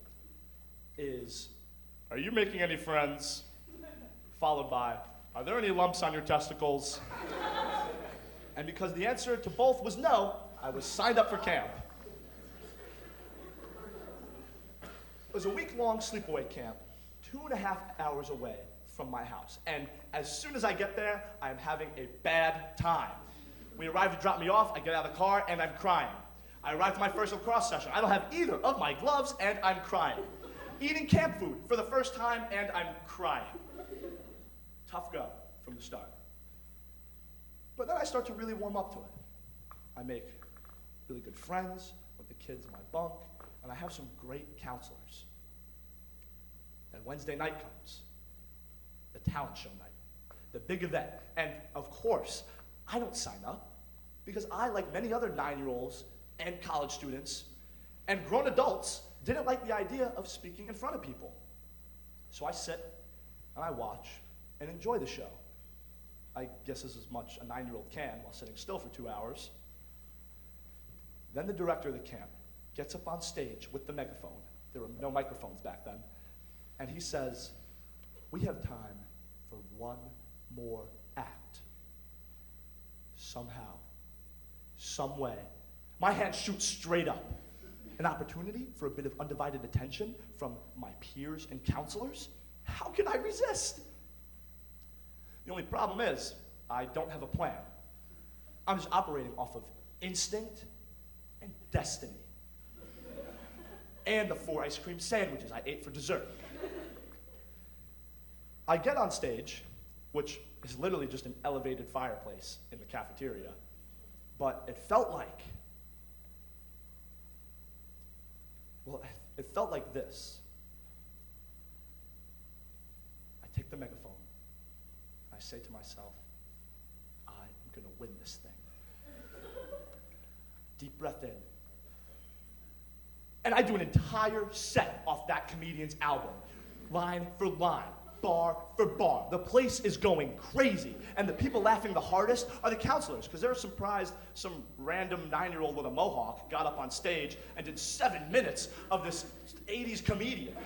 is, "Are you making any friends?" Followed by, "Are there any lumps on your testicles?" And because the answer to both was no, I was signed up for camp. was a week-long sleepaway camp, 2.5 hours away from my house. And as soon as I get there, I am having a bad time. We arrive to drop me off, I get out of the car, and I'm crying. I arrive to my first lacrosse session. I don't have either of my gloves, and I'm crying. Eating camp food for the first time, and I'm crying. Tough go from the start. But then I start to really warm up to it. I make really good friends with the kids in my bunk, and I have some great counselors. Then Wednesday night comes, the talent show night, the big event. And of course, I don't sign up because I, like many other 9-year-olds and college students and grown adults, didn't like the idea of speaking in front of people. So I sit and I watch and enjoy the show. I guess this is as much a 9-year-old can while sitting still for 2 hours. Then the director of the camp gets up on stage with the megaphone. There were no microphones back then. And he says, "We have time for one more act." Somehow, some way, my hand shoots straight up. An opportunity for a bit of undivided attention from my peers and counselors? How can I resist? The only problem is, I don't have a plan. I'm just operating off of instinct and destiny. And the 4 ice cream sandwiches I ate for dessert. I get on stage, which is literally just an elevated fireplace in the cafeteria, but it felt like, well, it felt like this. I take the megaphone, I say to myself, I am gonna win this thing. Deep breath in. And I do an entire set off that comedian's album, line for line, bar for bar. The place is going crazy, and the people laughing the hardest are the counselors, because they're surprised some random 9-year-old with a mohawk got up on stage and did 7 minutes of this 80s comedian.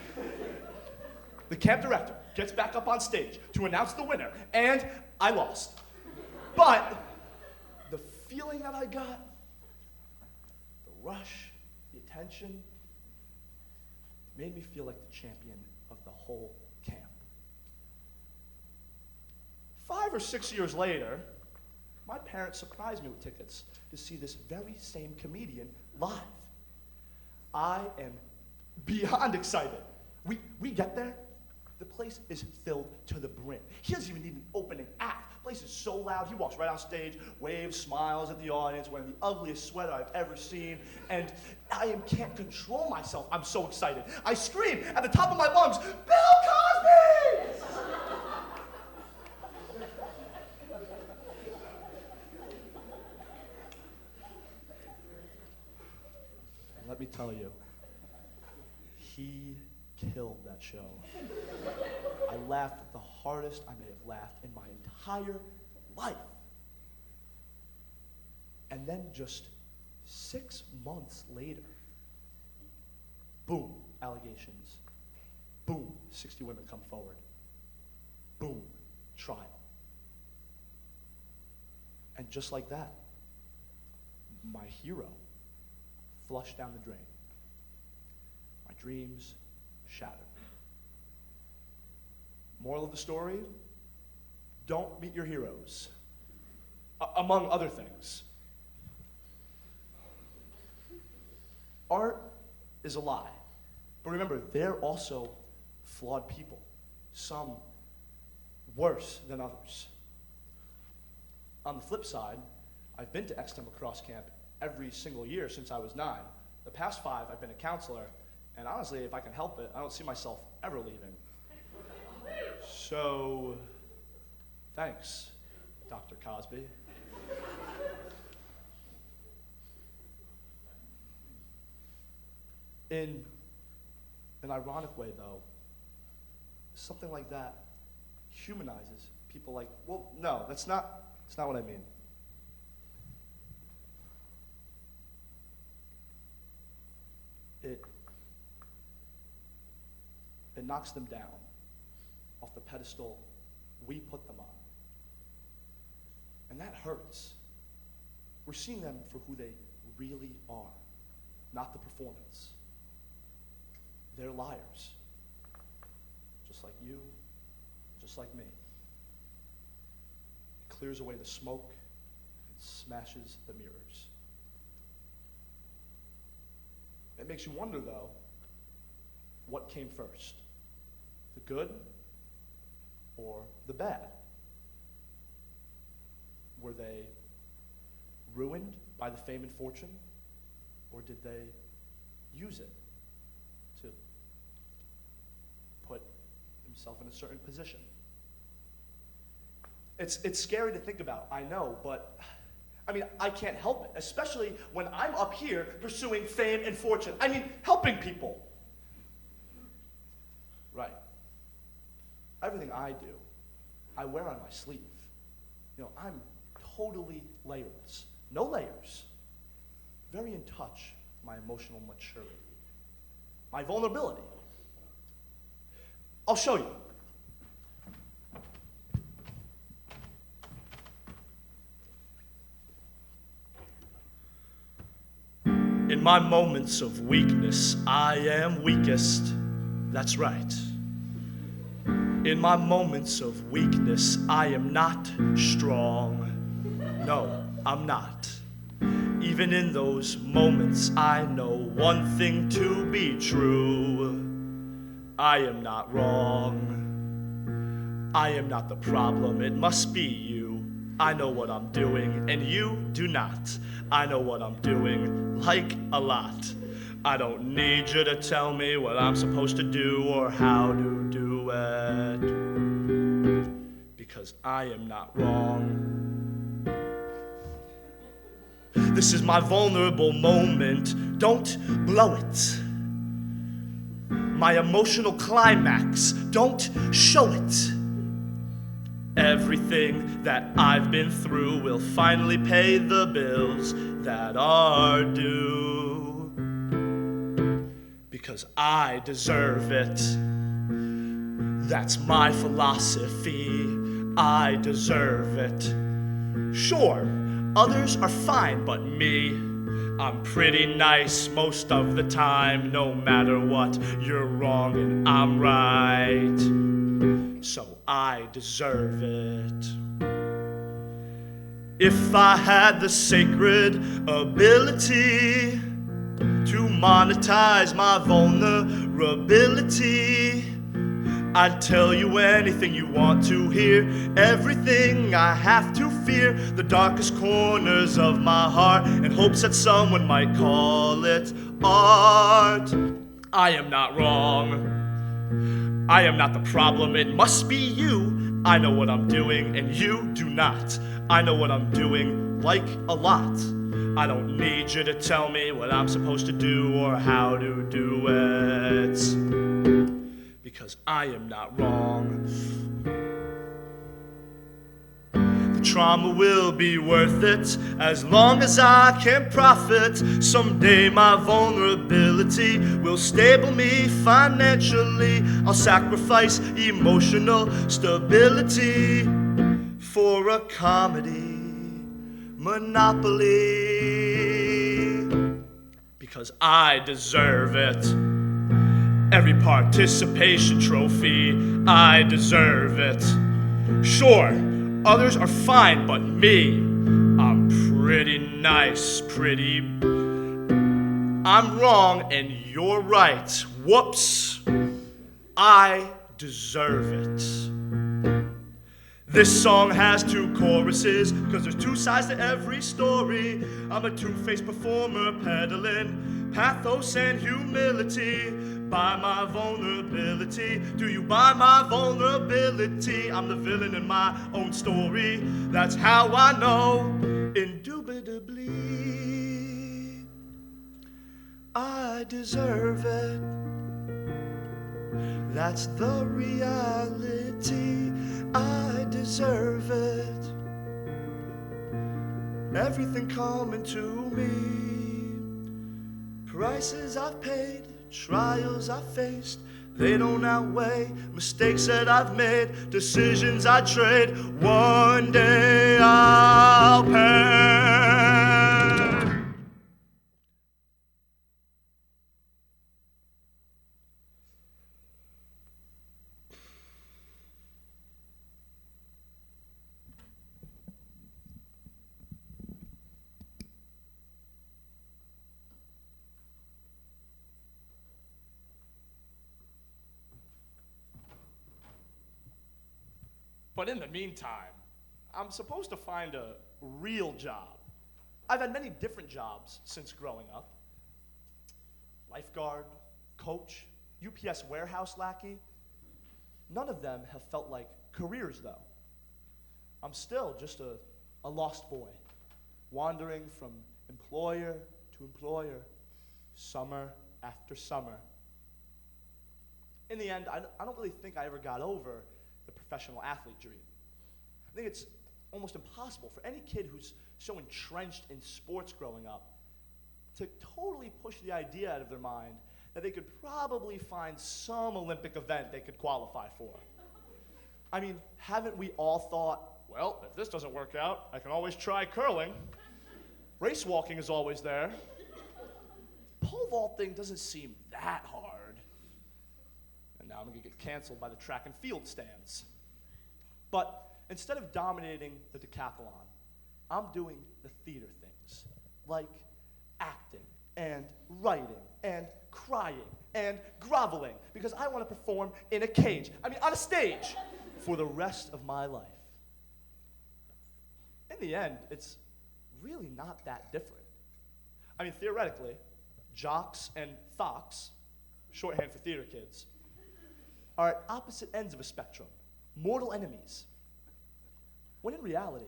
The camp director gets back up on stage to announce the winner, and I lost. But the feeling that I got, the rush, the attention, made me feel like the champion of the whole camp. 5 or 6 years later, my parents surprised me with tickets to see this very same comedian live. I am beyond excited. We get there, the place is filled to the brim. He doesn't even need an opening act. The place is so loud, he walks right on stage, waves, smiles at the audience, wearing the ugliest sweater I've ever seen, and I can't control myself. I'm so excited. I scream at the top of my lungs, "Bill Cosby!" And let me tell you, he killed that show. I laughed the hardest I may have laughed in my entire life. And then just 6 months later, boom, allegations. Boom, 60 women come forward. Boom, trial. And just like that, my hero flushed down the drain. My dreams shattered. Moral of the story, don't meet your heroes, among other things. Art is a lie, but remember, they're also flawed people, some worse than others. On the flip side, I've been to Exton Lacrosse Camp every single year since I was 9. The past 5, I've been a counselor, and honestly, if I can help it, I don't see myself ever leaving. So, thanks, Dr. Cosby. In an ironic way, though, something like that humanizes people like, well, no, that's not what I mean. It knocks them down off the pedestal we put them on. And that hurts. We're seeing them for who they really are, not the performance. they're liars. Just like you, just like me. It clears away the smoke and smashes the mirrors. It makes you wonder, though, what came first? The good or the bad? Were they ruined by the fame and fortune, or did they use it to put himself in a certain position? It's scary to think about, I know, but I mean, I can't help it, especially when I'm up here pursuing fame and fortune. I mean, helping people. Right. Everything I do, I wear on my sleeve. You know, I'm totally layerless. No layers. Very in touch with my emotional maturity. My vulnerability. I'll show you. In my moments of weakness, I am weakest. That's right. In my moments of weakness, I am not strong. No, I'm not. Even in those moments, I know one thing to be true. I am not wrong. I am not the problem, it must be you. I know what I'm doing, and you do not. I know what I'm doing, like a lot. I don't need you to tell me what I'm supposed to do or how to do it. Because I am not wrong. This is my vulnerable moment. Don't blow it. My emotional climax. Don't show it. Everything that I've been through will finally pay the bills that are due. Because I deserve it. That's my philosophy. I deserve it. Sure, others are fine, but me, I'm pretty nice most of the time. No matter what, you're wrong and I'm right. So I deserve it. If I had the sacred ability to monetize my vulnerability, I'd tell you anything you want to hear, everything I have to fear, the darkest corners of my heart, in hopes that someone might call it art. I am not wrong. I am not the problem, it must be you. I know what I'm doing, and you do not. I know what I'm doing, like a lot. I don't need you to tell me what I'm supposed to do or how to do it. Because I am not wrong. The trauma will be worth it as long as I can profit. Someday my vulnerability will stable me financially. I'll sacrifice emotional stability for a comedy monopoly. Because I deserve it. Every participation trophy, I deserve it. Sure, others are fine, but me, I'm pretty nice, I'm wrong and you're right. Whoops, I deserve it. This song has two choruses, cause there's two sides to every story. I'm a two-faced performer peddling pathos and humility. Buy my vulnerability. Do you buy my vulnerability? I'm the villain in my own story. That's how I know. Indubitably, I deserve it. That's the reality. I deserve it. Everything coming to me. Prices I've paid, trials I've faced, they don't outweigh mistakes that I've made, decisions I trade. One day I'll pay. But in the meantime, I'm supposed to find a real job. I've had many different jobs since growing up. Lifeguard, coach, UPS warehouse lackey. None of them have felt like careers, though. I'm still just a lost boy, wandering from employer to employer, summer after summer. In the end, I don't really think I ever got over the professional athlete dream. I think it's almost impossible for any kid who's so entrenched in sports growing up to totally push the idea out of their mind that they could probably find some Olympic event they could qualify for. I mean, haven't we all thought, well, if this doesn't work out, I can always try curling. Race walking is always there. Pole vaulting doesn't seem that hard. And now I'm gonna get canceled by the track and field stands. But instead of dominating the decathlon, I'm doing the theater things, like acting and writing and crying and groveling, because I want to perform in a cage, on a stage, for the rest of my life. In the end, it's really not that different. Theoretically, jocks and thocks, shorthand for theater kids, are at opposite ends of a spectrum, mortal enemies. When in reality,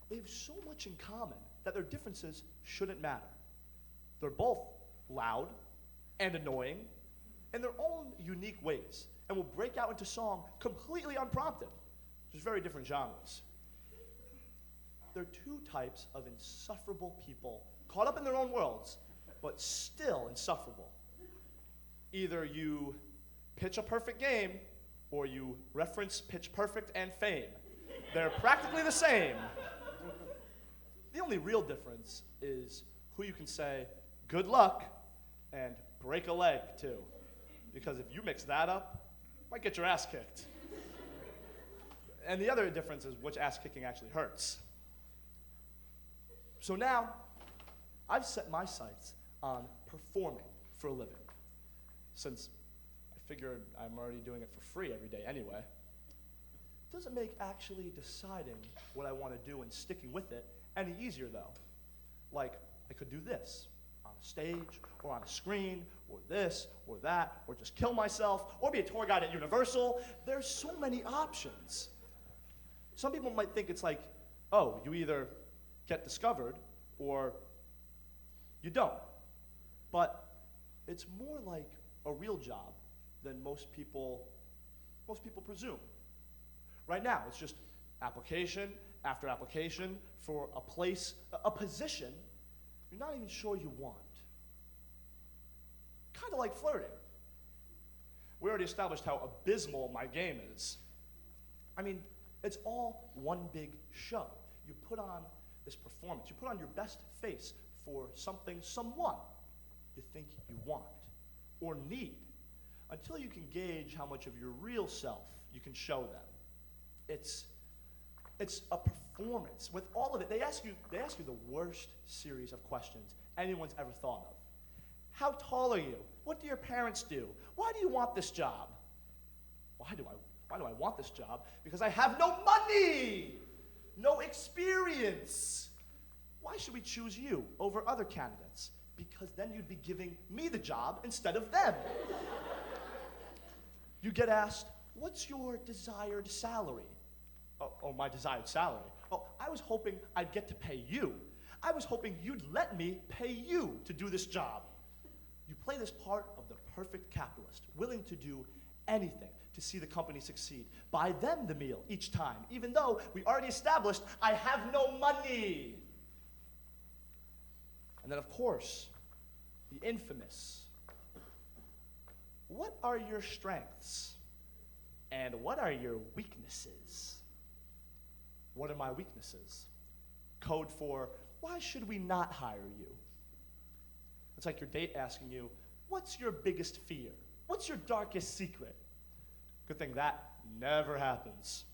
they have so much in common that their differences shouldn't matter. They're both loud and annoying in their own unique ways and will break out into song completely unprompted, just very different genres. They're two types of insufferable people caught up in their own worlds, but still insufferable. Either you pitch a perfect game or you reference Pitch Perfect and Fame. They're practically the same. The only real difference is who you can say, good luck, and break a leg to. Because if you mix that up, you might get your ass kicked. And the other difference is which ass kicking actually hurts. So now, I've set my sights on performing for a living. Since I figured I'm already doing it for free every day anyway. It doesn't make actually deciding what I want to do and sticking with it any easier, though. Like, I could do this on a stage, or on a screen, or this, or that, or just kill myself, or be a tour guide at Universal. There's so many options. Some people might think it's like, oh, you either get discovered, or you don't. But it's more like a real job than most people presume. Right now, it's just application after application for a place, a position you're not even sure you want. Kind of like flirting. We already established how abysmal my game is. It's all one big show. You put on this performance. You put on your best face for someone you think you want or need, until you can gauge how much of your real self you can show them. It's a performance. With all of it, they ask you the worst series of questions anyone's ever thought of. How tall are you? What do your parents do? Why do you want this job? Why do I want this job? Because I have no money, no experience. Why should we choose you over other candidates? Because then you'd be giving me the job instead of them. You get asked, what's your desired salary? Oh, my desired salary. Oh, I was hoping I'd get to pay you. I was hoping you'd let me pay you to do this job. You play this part of the perfect capitalist, willing to do anything to see the company succeed. Buy them the meal each time, even though we already established I have no money. And then, of course, the infamous, what are your strengths? And what are your weaknesses? What are my weaknesses? Code for, why should we not hire you? It's like your date asking you, what's your biggest fear? What's your darkest secret? Good thing that never happens.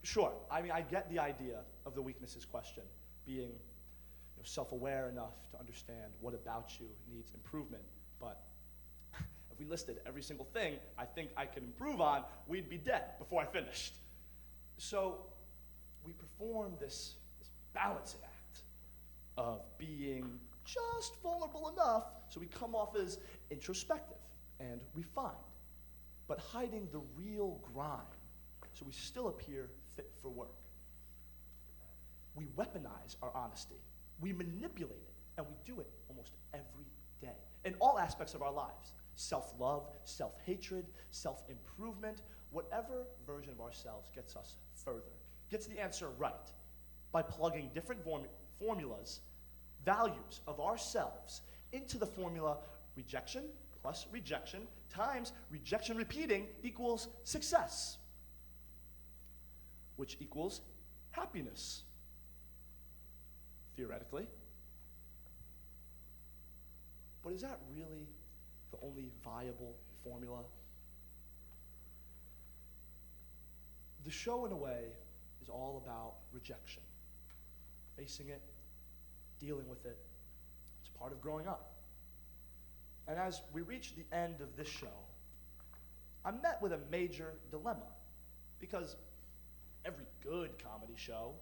Sure, I get the idea of the weaknesses question, being self-aware enough to understand what about you needs improvement. But if if we listed every single thing I think I could improve on, we'd be dead before I finished. So we perform this balancing act of being just vulnerable enough so we come off as introspective and refined, but hiding the real grime so we still appear fit for work. We weaponize our honesty, we manipulate it, and we do it almost every day in all aspects of our lives. Self-love, self-hatred, self-improvement, whatever version of ourselves gets us further, gets the answer right by plugging different formulas, values of ourselves into the formula rejection plus rejection times rejection repeating equals success, which equals happiness, theoretically. But is that really the only viable formula? The show, in a way, is all about rejection. Facing it, dealing with it. It's part of growing up. And as we reach the end of this show, I'm met with a major dilemma, because every good comedy show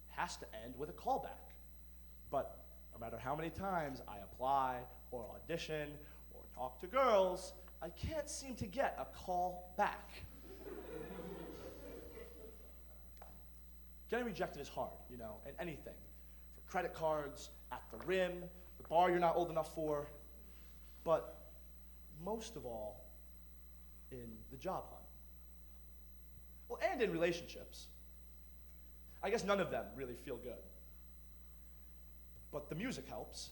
has to end with a callback. But no matter how many times I apply or audition or talk to girls, I can't seem to get a call back. Getting rejected is hard, in anything. For credit cards, at the rim, the bar you're not old enough for, but most of all, in the job hunt. Well, and in relationships. I guess none of them really feel good. But the music helps.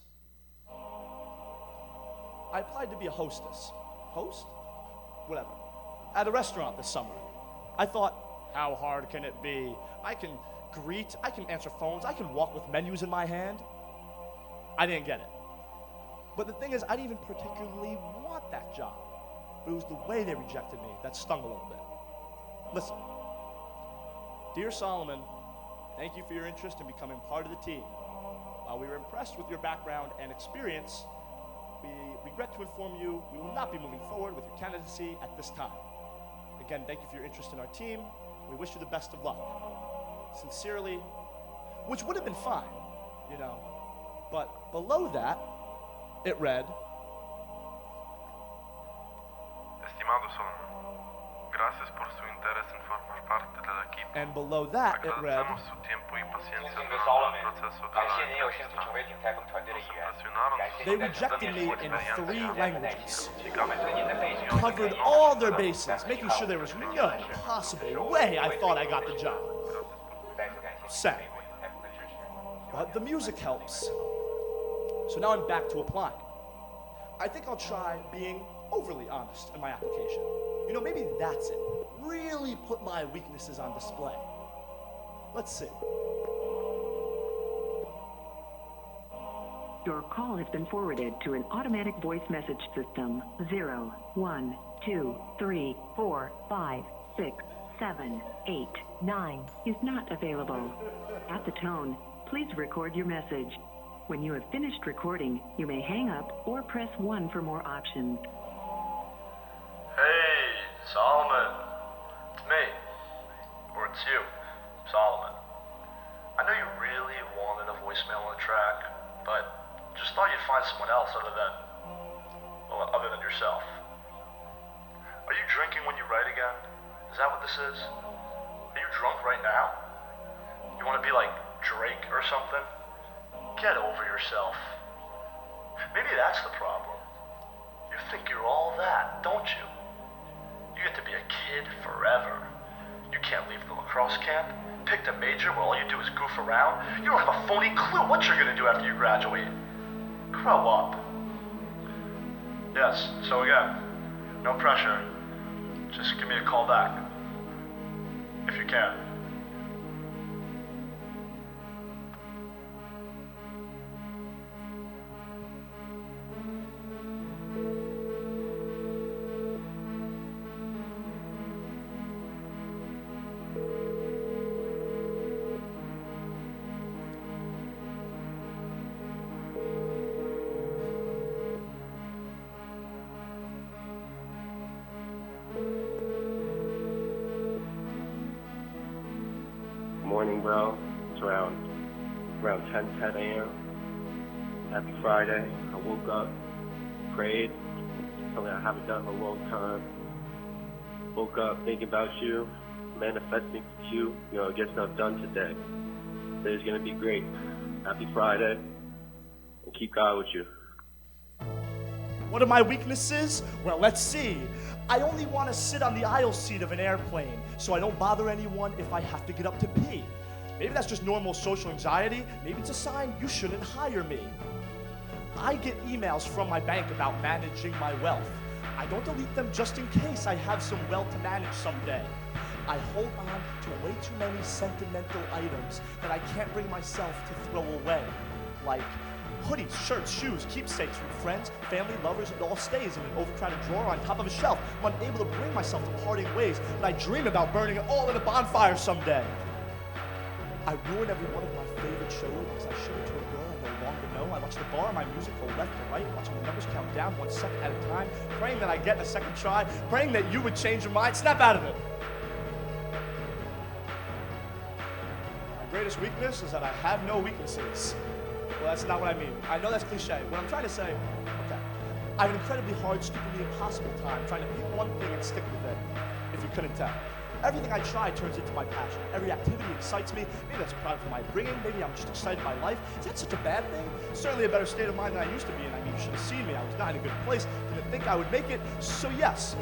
I applied to be a hostess. Host? Whatever. At a restaurant this summer. I thought, how hard can it be? I can greet, I can answer phones, I can walk with menus in my hand. I didn't get it. But the thing is, I didn't even particularly want that job. But it was the way they rejected me that stung a little bit. Listen. Dear Solomon, thank you for your interest in becoming part of the team. While we were impressed with your background and experience, we regret to inform you we will not be moving forward with your candidacy at this time. Again, thank you for your interest in our team. We wish you the best of luck. Sincerely, which would have been fine, but below that, it read, Estimado Solomon, gracias por su interés en formar parte del equipo. and below that, it read, Agradecemos su tiempo y paciencia 尊敬的 durante el Solomon， proceso de 感 la 谢您有兴趣 entrevista. 成为鼎泰丰团队的一员， Impresionaron 感谢 they 您在整个 rejected 面 me 试过程 in 中 3 充分的耐 languages, 心，他们对您的背景 covered all their bases, making sure there was no possible way I thought I got the job. 再次感谢 Sad. 您对鼎泰丰的支持。 But the music helps. So now I'm back to applying. I think I'll try being overly honest in my application. Maybe that's it. Really put my weaknesses on display. Let's see. Your call has been forwarded to an automatic voice message system. 0, 1, 2, 3, 4, 5, 6, 7, 8, 9 is not available. At the tone, please record your message. When you have finished recording, you may hang up or press 1 for more options. Hey, Solomon. It's me. Or it's you, Solomon. I know you really wanted a voicemail on the track, but just thought you'd find someone else other than yourself. Are you drinking when you write again? Is that what this is? Are you drunk right now? You want to be like Drake or something? Get over yourself. Maybe that's the problem. You think you're all that, don't you? You get to be a kid forever. You can't leave the lacrosse camp. Picked a major where all you do is goof around. You don't have a phony clue what you're gonna do after you graduate. Grow up. Yes, so again, no pressure. Just give me a call back. If you can. morning, bro. It's around 10 a.m. Happy Friday. I woke up, prayed, something I haven't done in a long time. Woke up thinking about you, manifesting you, get stuff done today. Today's gonna be great. Happy Friday, and keep God with you. What are my weaknesses? Well, let's see. I only want to sit on the aisle seat of an airplane, so I don't bother anyone if I have to get up to pee. Maybe that's just normal social anxiety. Maybe it's a sign you shouldn't hire me. I get emails from my bank about managing my wealth. I don't delete them just in case I have some wealth to manage someday. I hold on to way too many sentimental items that I can't bring myself to throw away. Like hoodies, shirts, shoes, keepsakes from friends, family, lovers, it all stays in an overcrowded drawer on top of a shelf. I'm unable to bring myself to parting ways, but I dream about burning it all in a bonfire someday. I ruin every one of my favorite shows because I show it to a girl I no longer know. I watch the bar, my music go left to right, watching the numbers count down 1 second at a time, praying that I get a second try, praying that you would change your mind. Snap out of it. My greatest weakness is that I have no weaknesses. Well, that's not what I mean. I know that's cliche. What I'm trying to say, okay, I have an incredibly hard, stupidly impossible time trying to pick one thing and stick with it, if you couldn't tell. Everything I try turns into my passion. Every activity excites me. Maybe that's a product of my upbringing. Maybe I'm just excited by life. Is that such a bad thing? Certainly a better state of mind than I used to be in. I mean, you should have seen me. I was not in a good place. Didn't think I would make it. So yes,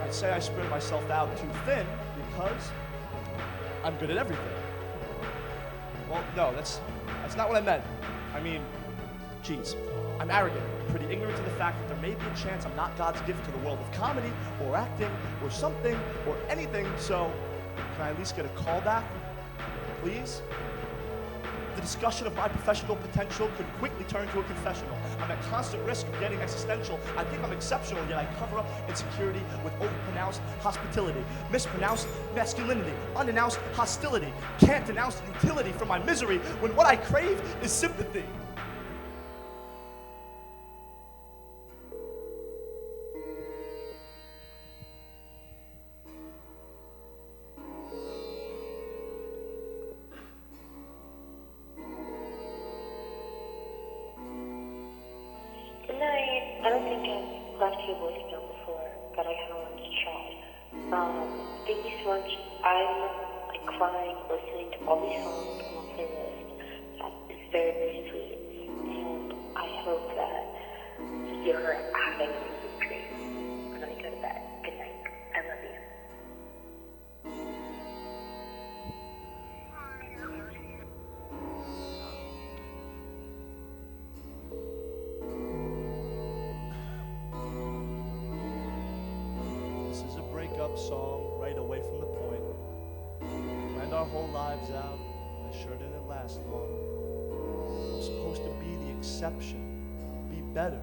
I'd say I spread myself out too thin because I'm good at everything. Well, no, that's not what I meant. I mean, geez, I'm arrogant and pretty ignorant to the fact that there may be a chance I'm not God's gift to the world of comedy or acting or something or anything, so can I at least get a call back, please? The discussion of my professional potential could quickly turn to a confessional. I'm at constant risk of getting existential. I think I'm exceptional, yet I cover up insecurity with overpronounced hospitality, mispronounced masculinity, unannounced hostility. Can't denounce the utility from my misery when what I crave is sympathy. Good night. I don't think I've left you a voicemail before, but I kind of wanted to try. Thank you so much. I'm like crying listening to all these songs on my playlist. That is very, very sweet. And I hope that you're having a good dream. I'm gonna go to bed. Good night. I love you. Breakup song right away from the point. Planned our whole lives out, and I sure didn't last long. I'm supposed to be the exception, be better.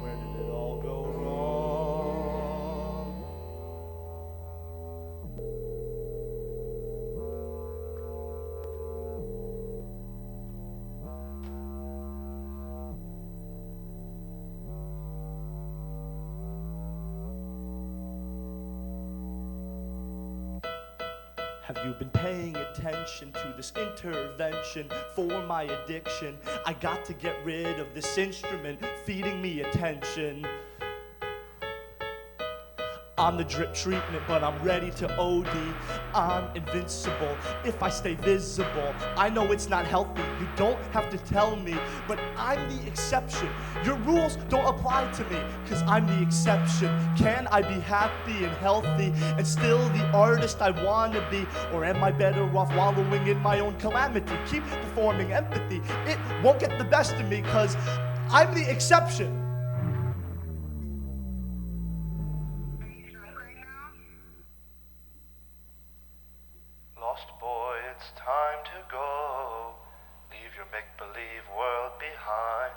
Where did it all go wrong? Have you been paying attention to this intervention for my addiction? I got to get rid of this instrument feeding me attention. I'm the drip treatment, but I'm ready to OD. I'm invincible if I stay visible. I know it's not healthy, you don't have to tell me, but I'm the exception. Your rules don't apply to me, cause I'm the exception. Can I be happy and healthy and still the artist I wanna be? Or am I better off wallowing in my own calamity? Keep performing empathy, it won't get the best of me, cause I'm the exception. Lost boy, it's time to go. Leave your make-believe world behind.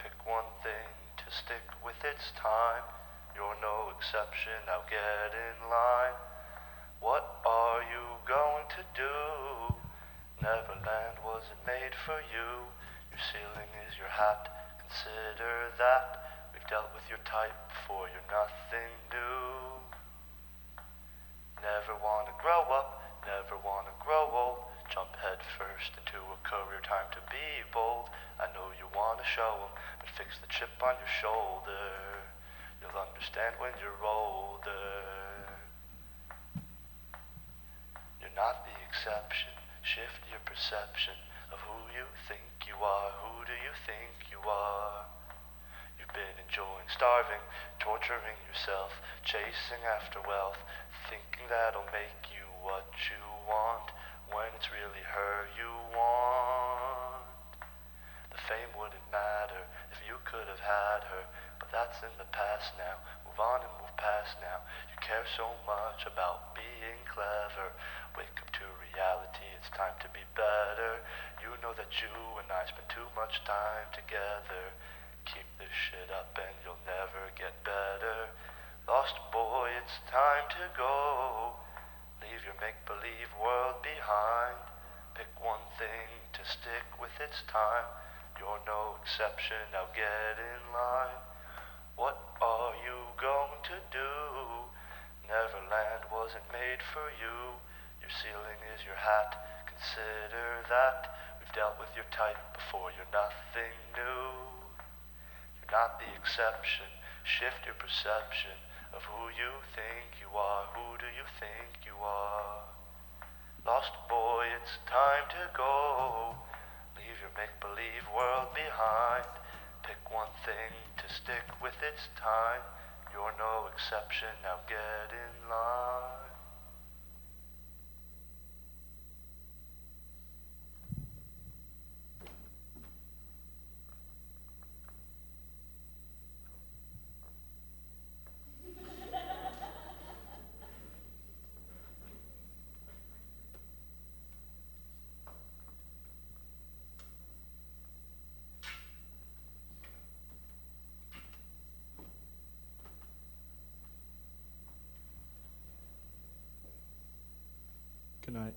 Pick one thing to stick with its time. You're no exception, now get in line. What are you going to do? Neverland wasn't made for you. Your ceiling is your hat, consider that. We've dealt with your type before, you're nothing new. Never wanna grow up, never wanna grow old. burst into a career, time to be bold. I know you wanna show 'em, but fix the chip on your shoulder. You'll understand when you're older. You're not the exception. Shift your perception of who you think you are. Who do you think you are? You've been enjoying starving, torturing yourself, chasing after wealth, thinking that'll make you what you want, when it's really her you want. The fame wouldn't matter if you could have had her, but that's in the past now. Move on and move past now. You care so much about being clever. Wake up to reality, it's time to be better. You know that you and I spend too much time together. Keep this shit up and you'll never get better. Lost boy, it's time to go. Leave your make-believe world behind. Pick one thing to stick with, it's time. You're no exception, now get in line. What are you going to do? Neverland wasn't made for you. Your ceiling is your hat, consider that. We've dealt with your type before, you're nothing new. You're not the exception, shift your perception of who you think you are. Who do you think you are? Lost boy, it's time to go. Leave your make-believe world behind. Pick one thing to stick with, it's time. You're no exception, now get in line. Good night.